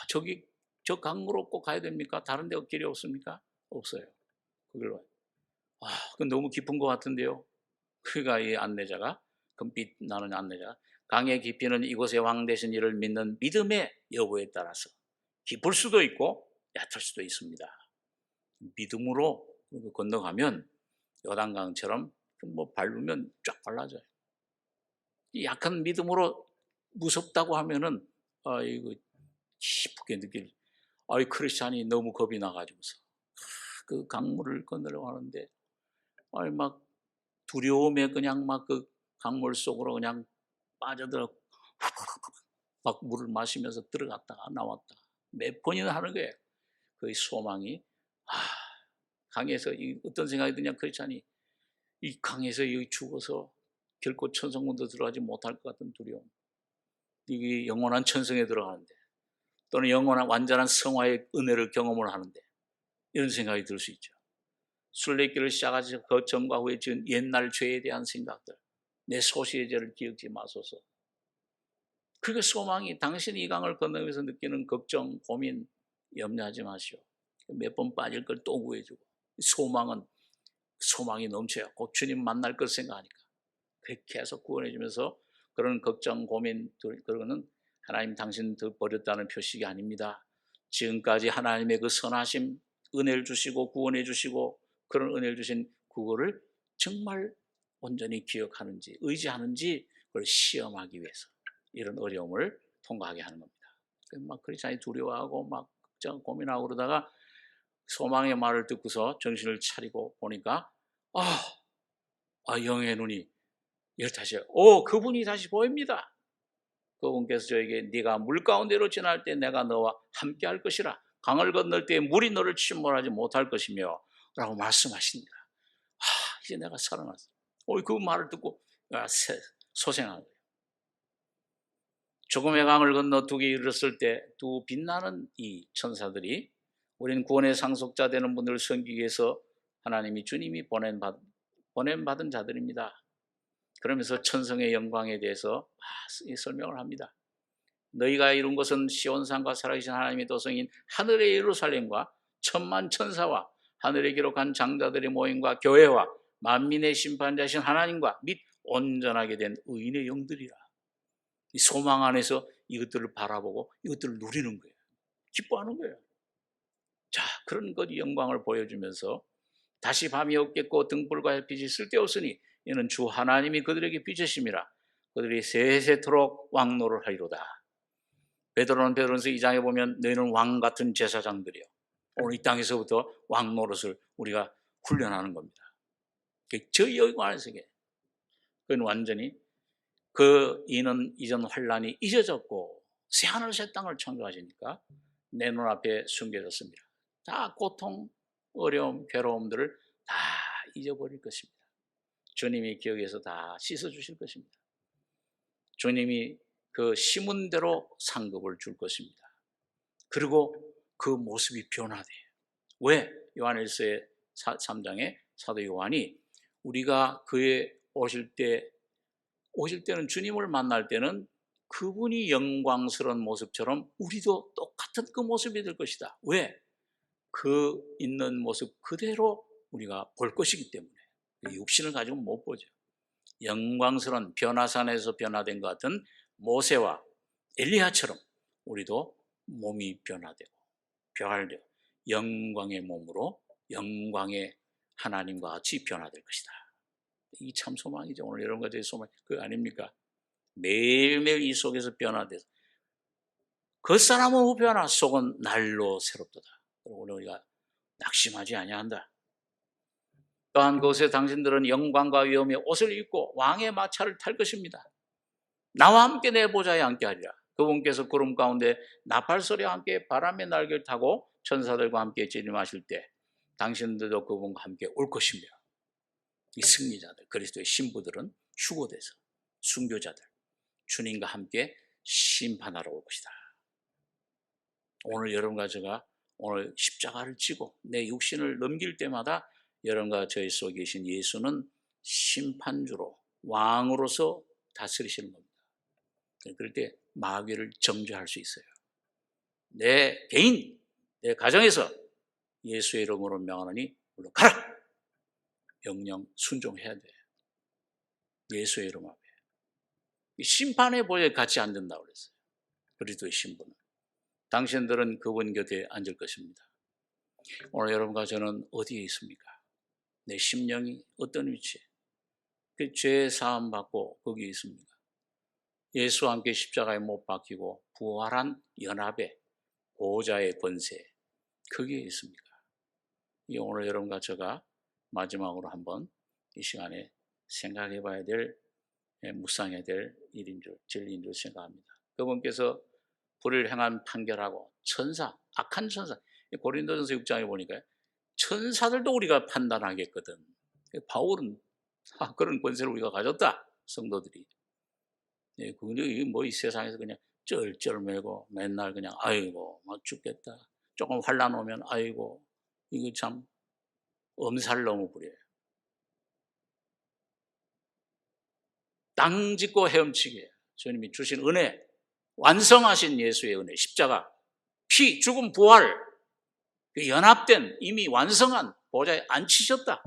저기 저 강으로 꼭 가야 됩니까? 다른 데 길이 없습니까? 없어요. 그걸로. 그건 너무 깊은 것 같은데요. 그가 이 안내자가, 금빛 나는 안내자가, 강의 깊이는 이곳의 왕 되신 이를 믿는 믿음의 여부에 따라서 깊을 수도 있고 얕을 수도 있습니다. 믿음으로 건너가면 요단강처럼 뭐 밟으면 쫙 발라져요. 약한 믿음으로 무섭다고 하면은 이거 깊게 크리스찬이 너무 겁이 나가지고서 그 강물을 건너려고 하는데 막 두려움에 그냥 막 그 강물 속으로 그냥 빠져들어 막 물을 마시면서 들어갔다가 나왔다 몇 번이나 하는 거예요. 그 소망이 강에서 어떤 생각이 드냐, 크리스찬이 이 강에서 여기 죽어서 결코 천성문도 들어가지 못할 것 같은 두려움, 이게 영원한 천성에 들어가는데 또는 영원한 완전한 성화의 은혜를 경험을 하는데 이런 생각이 들 수 있죠. 순례길을 시작하셔서 그 전과 후에 지은 옛날 죄에 대한 생각들, 내 소시의 죄를 기억지 마소서. 그게 소망이, 당신이 이 강을 건너면서 느끼는 걱정, 고민 염려하지 마시오. 몇 번 빠질 걸 또 구해주고, 소망이 넘쳐요. 곧 주님 만날 걸 생각하니까 그렇게 계속 구원해주면서, 그런 걱정, 고민, 그거는 하나님 당신 버렸다는 표식이 아닙니다. 지금까지 하나님의 그 선하심, 은혜를 주시고 구원해 주시고 그런 은혜를 주신 그거를 정말 온전히 기억하는지 의지하는지 그걸 시험하기 위해서 이런 어려움을 통과하게 하는 겁니다. 막 크리스찬이 두려워하고 막 걱정, 고민하고 그러다가 소망의 말을 듣고서 정신을 차리고 보니까 영의 눈이 다시 그분이 다시 보입니다. 그분께서 저에게 네가 물 가운데로 지날 때 내가 너와 함께 할 것이라, 강을 건널 때 물이 너를 침몰하지 못할 것이며 라고 말씀하십니다. 이제 내가 살아났어. 그 말을 듣고 소생한 거예요. 죽음의 강을 건너 두 개 이르렀을 때 두 빛나는 이 천사들이 우리는 구원의 상속자 되는 분들을 섬기기 위해서 하나님이 주님이 보냄받은 자들입니다. 그러면서 천성의 영광에 대해서 설명을 합니다. 너희가 이룬 것은 시온산과 살아계신 하나님의 도성인 하늘의 예루살렘과 천만 천사와 하늘에 기록한 장자들의 모임과 교회와 만민의 심판자신 하나님과 및 온전하게 된 의인의 영들이라. 이 소망 안에서 이것들을 바라보고 이것들을 누리는 거예요. 기뻐하는 거예요. 자, 그런 것 영광을 보여주면서 다시 밤이 없겠고 등불과 햇빛이 쓸데없으니 이는 주 하나님이 그들에게 비추심이라. 그들이 세세토록 왕노를 하리로다. 베드로전서 2장에 보면 너희는 왕 같은 제사장들이요. 오늘 이 땅에서부터 왕 노릇을 우리가 훈련하는 겁니다. 저 영광 안에서 그건 완전히 이는 이전 환란이 잊어졌고 새하늘 새 땅을 창조하시니까 내 눈앞에 숨겨졌습니다. 다 고통, 어려움, 괴로움들을 다 잊어버릴 것입니다. 주님이 기억해서 다 씻어주실 것입니다. 주님이 그 심은 대로 상급을 줄 것입니다. 그리고 그 모습이 변화돼요. 왜? 요한일서의 3장에 사도 요한이 우리가 그의 오실 때는 주님을 만날 때는 그분이 영광스러운 모습처럼 우리도 똑같은 그 모습이 될 것이다. 왜? 그 있는 모습 그대로 우리가 볼 것이기 때문에. 육신을 가지고 못 보죠. 영광스러운 변화산에서 변화된 것 같은 모세와 엘리야처럼 우리도 몸이 변화되고 변화되고 영광의 몸으로 영광의 하나님과 같이 변화될 것이다. 이 참 소망이죠. 오늘 여러분과 저의 소망 그거 아닙니까? 매일매일 이 속에서 변화돼서 겉사람은 후변화 속은 날로 새롭도다. 그리고 우리가 낙심하지 아니한다. 또한 그곳에 당신들은 영광과 위엄의 옷을 입고 왕의 마차를 탈 것입니다. 나와 함께 내 보좌에 앉게 하리라. 그분께서 구름 가운데 나팔소리와 함께 바람의 날개를 타고 천사들과 함께 재림하실 때 당신들도 그분과 함께 올 것이며, 이 승리자들, 그리스도의 신부들은 휴거돼서 순교자들, 주님과 함께 심판하러 올 것이다. 오늘 여러분과 제가 오늘 십자가를 지고 내 육신을 넘길 때마다 여러분과 저희 속에 계신 예수는 심판주로 왕으로서 다스리시는 겁니다. 그럴 때 마귀를 정죄할 수 있어요. 내 개인, 내 가정에서 예수의 이름으로 명하노니 물러가라! 명령 순종해야 돼. 예수의 이름 앞에. 심판의 보좌에 같이 앉는다고 그랬어요. 그리스도의 신부는. 당신들은 그분 곁에 앉을 것입니다. 오늘 여러분과 저는 어디에 있습니까? 내 심령이 어떤 위치에? 죄 사함 받고 거기에 있습니까? 예수와 함께 십자가에 못 박히고 부활한 연합의 보호자의 권세, 거기에 있습니까? 이 오늘 여러분과 제가 마지막으로 한번 이 시간에 생각해 봐야 될, 묵상해야 될 일인 줄, 진리인 줄 생각합니다. 그분께서 불의를 행한 판결하고 천사, 악한 천사, 고린도전서 6장에 보니까 천사들도 우리가 판단하겠거든. 바울은 그런 권세를 우리가 가졌다, 성도들이. 그게 뭐 이 세상에서 그냥 쩔쩔매고 맨날 그냥 아이고 막 죽겠다. 조금 환난 오면 아이고 이거 참 엄살 너무 부려요. 땅 짚고 헤엄치게 주님이 주신 은혜, 완성하신 예수의 은혜, 십자가, 피, 죽음, 부활, 연합된 이미 완성한 보좌에 앉히셨다.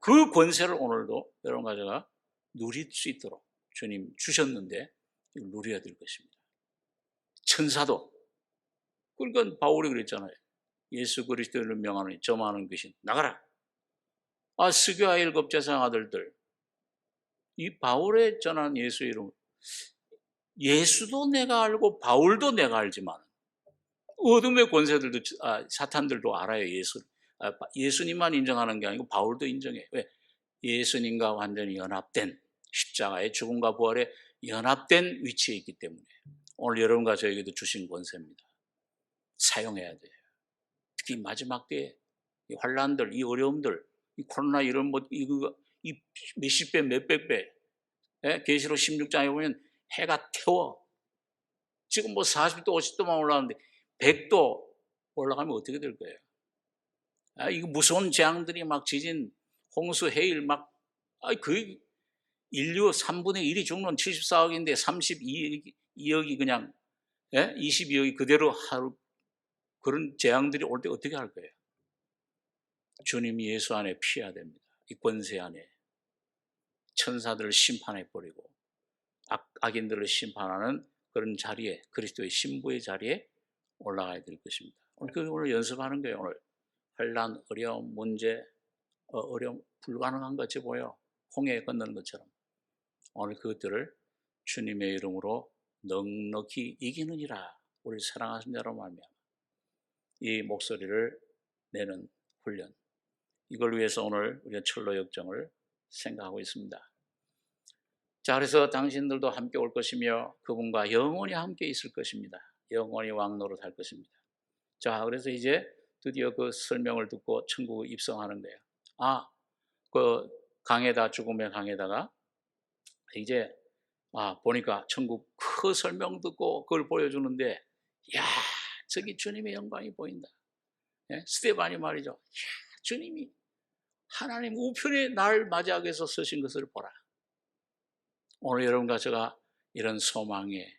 그 권세를 오늘도 여러분과 제가 누릴 수 있도록 주님 주셨는데 이걸 누려야 될 것입니다. 천사도, 그러니까 바울이 그랬잖아요. 예수 그리스도를 명하노니 점하는 귀신 나가라. 스교와 일곱 제사장 아들들, 이 바울의 전한 예수 이름, 예수도 내가 알고 바울도 내가 알지만 어둠의 권세들도 사탄들도 알아요. 예수님만 인정하는 게 아니고 바울도 인정해요. 왜? 예수님과 완전히 연합된, 십자가의 죽음과 부활에 연합된 위치에 있기 때문에 오늘 여러분과 저에게도 주신 권세입니다. 사용해야 돼요. 특히 마지막 때에 이 환란들, 이 어려움들, 이 코로나 이런 이 몇십 배, 몇백 배, 계시록 16장에 보면 해가 태워. 지금 뭐 40도, 50도만 올라가는데 100도 올라가면 어떻게 될 거예요? 이거 무서운 재앙들이 막 지진, 홍수, 해일 그 인류 3분의 1이 죽는 74억인데 32억이 그냥 22억이 그대로 하루, 그런 재앙들이 올 때 어떻게 할 거예요? 주님이 예수 안에 피해야 됩니다. 이 권세 안에 천사들을 심판해 버리고 악인들을 심판하는 그런 자리에, 그리스도의 신부의 자리에 올라가야 될 것입니다. 오늘 연습하는 거예요. 오늘 환난, 어려움, 문제, 어려움, 불가능한 것이 보여 홍해 건너는 것처럼 오늘 그것들을 주님의 이름으로 넉넉히 이기느니라. 우리 사랑하신 자로 말미암아 이 목소리를 내는 훈련, 이걸 위해서 오늘 우리가 철로 역정을 생각하고 있습니다. 자, 그래서 당신들도 함께 올 것이며 그분과 영원히 함께 있을 것입니다. 영원히 왕노릇 할 것입니다. 자, 그래서 이제 드디어 그 설명을 듣고 천국에 입성하는 거예요. 그 강에다, 죽음의 강에다가 이제 보니까 천국 그 설명 듣고 그걸 보여주는데, 야, 저기 주님의 영광이 보인다. 스데반이 말이죠. 야, 주님이 하나님 우편에 날 맞이하기 위해서 서신 것을 보라. 오늘 여러분과 제가 이런 소망에,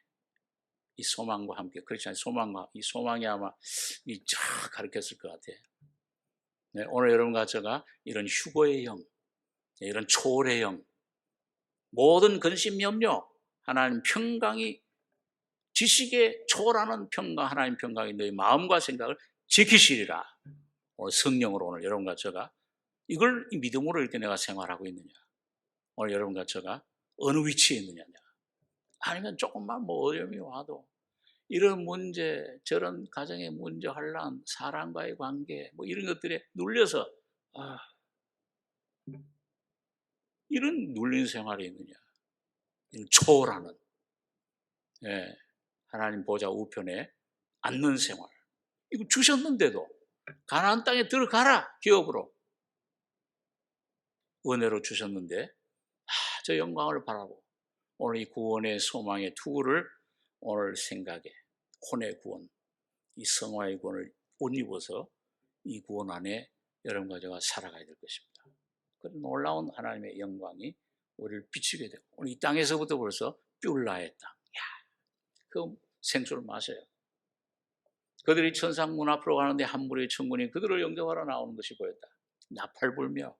이 소망과 함께, 그렇지 않아요? 이 소망이 아마 쫙 가르쳤을 것 같아요. 오늘 여러분과 제가 이런 휴거의 영, 이런 초월의 영, 모든 근심 염려, 하나님 평강이, 지식에 초월하는 평강, 하나님 평강이 너희 마음과 생각을 지키시리라. 오늘 성령으로 오늘 여러분과 제가 이걸 믿음으로 이렇게 내가 생활하고 있느냐, 오늘 여러분과 제가 어느 위치에 있느냐, 아니면 조금만 뭐 어려움이 와도 이런 문제, 저런 가정의 문제, 환난, 사람과의 관계, 뭐 이런 것들에 눌려서 이런 눌린 생활이 있느냐, 이런 초월하는, 하나님 보좌 우편에 앉는 생활, 이거 주셨는데도 가나안 땅에 들어가라 기업으로 은혜로 주셨는데 저 영광을 바라고 오늘 이 구원의 소망의 투구를 오늘 생각에 혼의 구원, 이 성화의 구원을 옷 입어서 이 구원 안에 여러분과 제가 살아가야 될 것입니다. 그런 놀라운 하나님의 영광이 우리를 비추게 되고 오늘 이 땅에서부터 벌써 뷸라의 땅, 그 생수를 마셔요. 그들이 천상 문 앞으로 가는데 한 무리의 천군이 그들을 영접하러 나오는 것이 보였다. 나팔 불며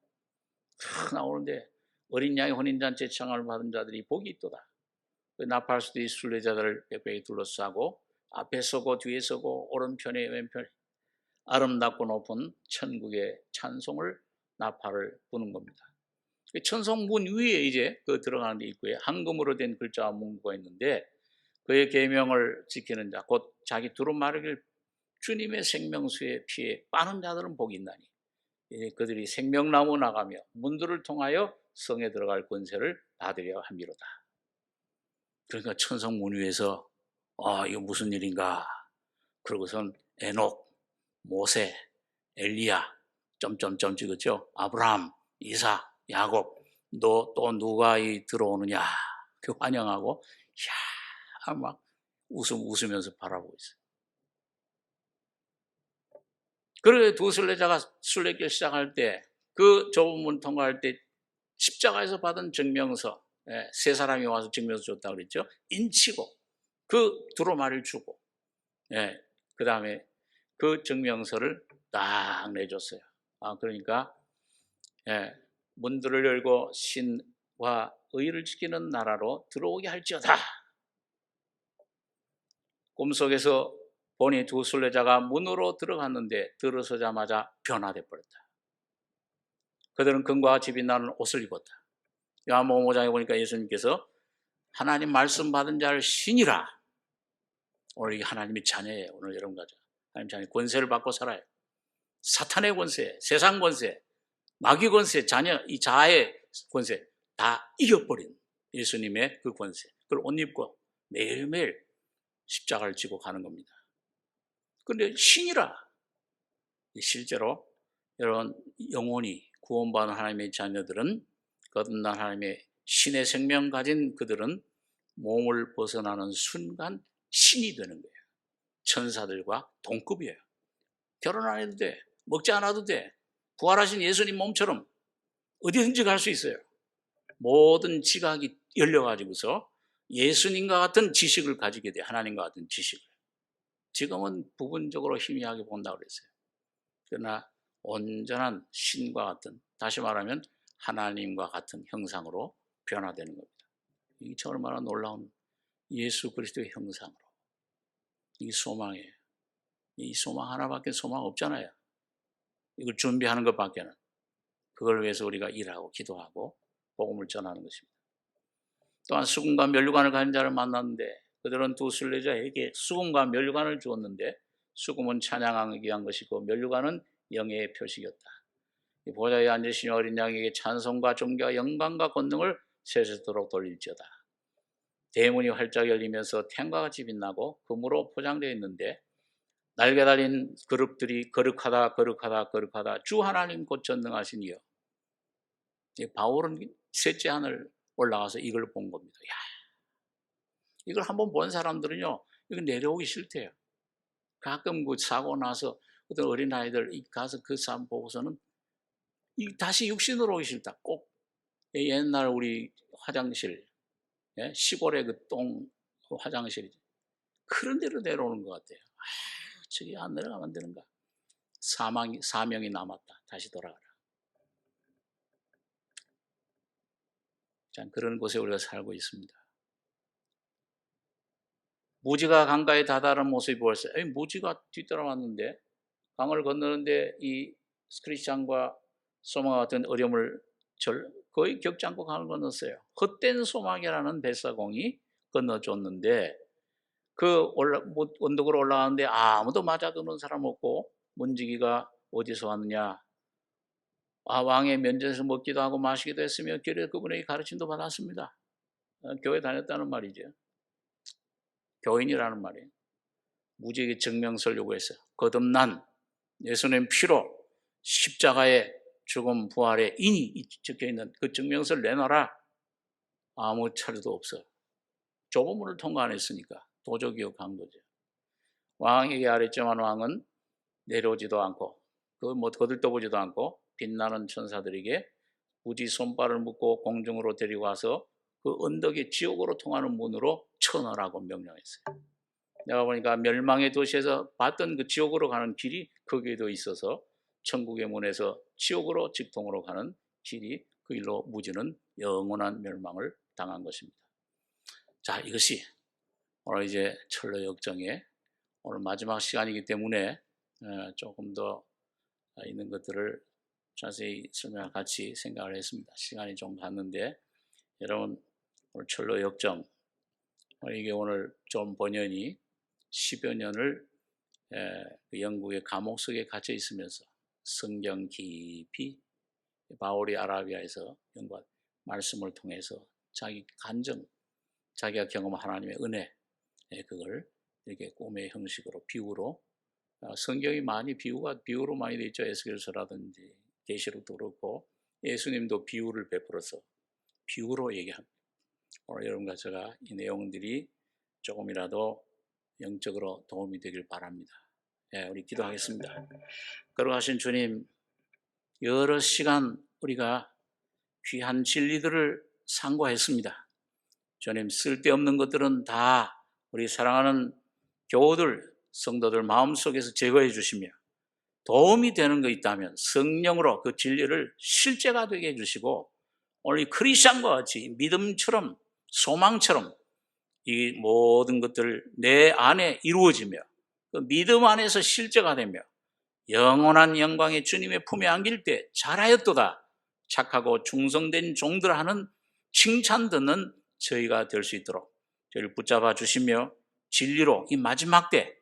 나오는데 어린 양의 혼인잔치에 청함을 받은 자들이 복이 있도다. 그 나팔 수도 이 순례자들을 빽빽이 둘러싸고 앞에 서고 뒤에 서고 오른편에 왼편에 아름답고 높은 천국의 찬송을 나팔을 부는 겁니다. 천성 문 위에 이제 그 들어가는 데 입구에 황금으로 된 글자와 문구가 있는데 그의 계명을 지키는 자 곧 자기 두루마리를 주님의 생명수의 피에 빠는 자들은 복이 있나니 그들이 생명나무 나가며 문들을 통하여 성에 들어갈 권세를 받으려 함이로다. 그러니까 천성 문 위에서 이거 무슨 일인가? 그러고선 에녹, 모세, 엘리야, 점점점 찍었죠. 아브라함, 이삭, 야곱, 너 또 누가 들어오느냐? 그 환영하고, 막 웃으면서 바라보고 있어요. 그래 두 순례자가 순례길 시작할 때, 그 좁은 문 통과할 때 십자가에서 받은 증명서, 세 사람이 와서 증명서 줬다고 그랬죠. 인치고 그 두루마리를 주고, 그 다음에 그 증명서를 딱 내줬어요. 그러니까 문들을 열고 신과 의를 지키는 나라로 들어오게 할지어다. 꿈속에서 보니 두 순례자가 문으로 들어갔는데 들어서자마자 변화돼 버렸다. 그들은 금과 같이 빛나는 옷을 입었다. 요한복음 5장에 보니까 예수님께서 하나님 말씀 받은 자를 신이라. 오늘 이게 하나님의 자녀예요. 오늘 여러분과 하나님 자녀 권세를 받고 살아요. 사탄의 권세, 세상 권세, 마귀 권세, 이 자아의 권세 다 이겨버린 예수님의 그 권세. 그걸 옷 입고 매일매일 십자가를 지고 가는 겁니다. 그런데 신이라. 실제로 여러분 영원히 구원받은 하나님의 자녀들은 거듭난 하나님의 신의 생명 가진 그들은 몸을 벗어나는 순간 신이 되는 거예요. 천사들과 동급이에요. 결혼 안 해도 돼. 먹지 않아도 돼. 부활하신 예수님 몸처럼 어디든지 갈 수 있어요. 모든 지각이 열려가지고서 예수님과 같은 지식을 가지게 돼. 하나님과 같은 지식을. 지금은 부분적으로 희미하게 본다고 그랬어요. 그러나 온전한 신과 같은, 다시 말하면 하나님과 같은 형상으로 변화되는 겁니다. 이게 얼마나 놀라운 예수 그리스도의 형상으로. 이 소망이에요. 이 소망 하나밖에 소망 없잖아요. 이걸 준비하는 것밖에는. 그걸 위해서 우리가 일하고 기도하고 복음을 전하는 것입니다. 또한 수금과 면류관을 가진 자를 만났는데 그들은 두 순례자에게 수금과 면류관을 주었는데 수금은 찬양하기 위한 것이고 면류관은 영예의 표식이었다. 보좌에 앉으신 어린 양에게 찬송과 존귀와 영광과 권능을 세세토록 돌릴지어다. 대문이 활짝 열리면서 태양과 같이 빛나고 금으로 포장되어 있는데 날개 달린 그룹들이 거룩하다 주 하나님 곧 전능하신 이여. 바울은 셋째 하늘 올라가서 이걸 본 겁니다. 이걸 한번 본 사람들은요, 이거 내려오기 싫대요. 가끔 그 사고 나서 어떤 어린아이들 가서 그 사람 보고서는 다시 육신으로 오기 싫다. 꼭 옛날 우리 화장실, 시골의 그 똥 화장실, 그런 데로 내려오는 것 같아요. 저기 안 내려가면 안 되는가? 사명이 남았다. 다시 돌아가라. 참 그런 곳에 우리가 살고 있습니다. 무지가 강가에 다다른 모습이 보였어요. 무지가 뒤따라왔는데 강을 건너는데 이 크리스찬과 소망과 같은 어려움을 거의 겪지 않고 강을 건넜어요. 헛된 소망이라는 뱃사공이 건너줬는데 그 언덕으로 올라가는데 아무도 맞아주는 사람 없고 문지기가 어디서 왔느냐? 왕의 면전에서 먹기도 하고 마시기도 했으며 길에 그분에게 가르침도 받았습니다. 교회 다녔다는 말이죠. 교인이라는 말이에요. 무지에게 증명서를 요구했어요. 거듭난 예수님 피로 십자가의 죽음 부활의 인이 적혀있는 그 증명서를 내놔라. 아무 차례도 없어요. 좁은 문을 통과 안 했으니까 도적이요 강도죠. 왕에게 아뢰지만 왕은 내려오지도 않고 거들떠보지도 않고 빛나는 천사들에게 굳이 손발을 묶고 공중으로 데리고 와서 그 언덕의 지옥으로 통하는 문으로 쳐넣으라고 명령했어요. 내가 보니까 멸망의 도시에서 봤던 그 지옥으로 가는 길이 거기에도 있어서 천국의 문에서 지옥으로 직통으로 가는 길이 그 길로 무지는 영원한 멸망을 당한 것입니다. 자, 이것이 오늘 이제 철로 역정의 오늘 마지막 시간이기 때문에 조금 더 있는 것들을 자세히 설명과 같이 생각을 했습니다. 시간이 좀 갔는데 여러분 오늘 철로 역정 이게 오늘 좀 번연이 10여 년을 영국의 감옥 속에 갇혀 있으면서 성경 깊이 바울이 아라비아에서 영과 말씀을 통해서 자기 간증, 자기가 경험한 하나님의 은혜 그걸 이렇게 꿈의 형식으로 비유로 성경이 많이 비유로 많이 되어 있죠. 에스겔서라든지 계시록도 그렇고 예수님도 비유를 베풀어서 비유로 얘기합니다. 오늘 여러분과 제가 이 내용들이 조금이라도 영적으로 도움이 되길 바랍니다. 우리 기도하겠습니다. 거룩하신 주님, 여러 시간 우리가 귀한 진리들을 상고했습니다. 주님, 쓸데없는 것들은 다 우리 사랑하는 교우들, 성도들 마음속에서 제거해 주시며 도움이 되는 거 있다면 성령으로 그 진리를 실제가 되게 해주시고 오늘 이 크리스천과 같이 믿음처럼 소망처럼 이 모든 것들 내 안에 이루어지며 그 믿음 안에서 실제가 되며 영원한 영광의 주님의 품에 안길 때 잘하였도다 착하고 충성된 종들 하는 칭찬 듣는 저희가 될 수 있도록 저희를 붙잡아 주시며 진리로 이 마지막 때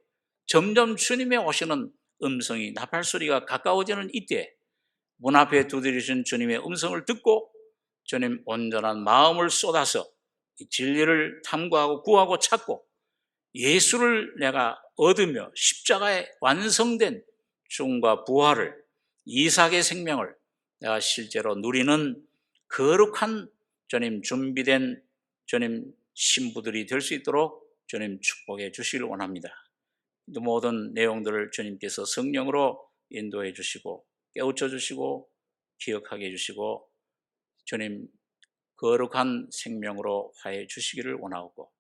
점점 주님의 오시는 음성이 나팔소리가 가까워지는 이때 문 앞에 두드리신 주님의 음성을 듣고 주님 온전한 마음을 쏟아서 이 진리를 탐구하고 구하고 찾고 예수를 내가 얻으며 십자가에 완성된 죽음과 부활을 이삭의 생명을 내가 실제로 누리는 거룩한 주님 준비된 주님 신부들이 될 수 있도록 주님 축복해 주시길 원합니다. 모든 내용들을 주님께서 성령으로 인도해 주시고 깨우쳐 주시고 기억하게 해 주시고 주님 거룩한 생명으로 화해 주시기를 원하고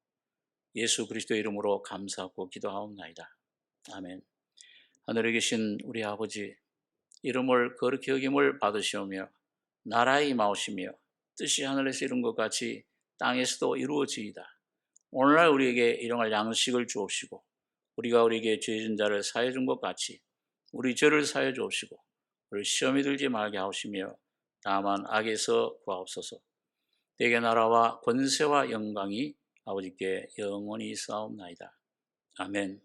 예수 그리스도의 이름으로 감사하고 기도하옵나이다. 아멘. 하늘에 계신 우리 아버지 이름을 거룩히 여김을 받으시오며 나라에 임하오시며 뜻이 하늘에서 이룬 것 같이 땅에서도 이루어지이다. 오늘날 우리에게 일용할 양식을 주옵시고 우리가 우리에게 죄진 자를 사해 준 것 같이 우리 죄를 사해 주옵시고 우리 시험에 들지 말게 하옵시며 다만 악에서 구하옵소서. 대개 나라와 권세와 영광이 아버지께 영원히 있사옵나이다. 아멘.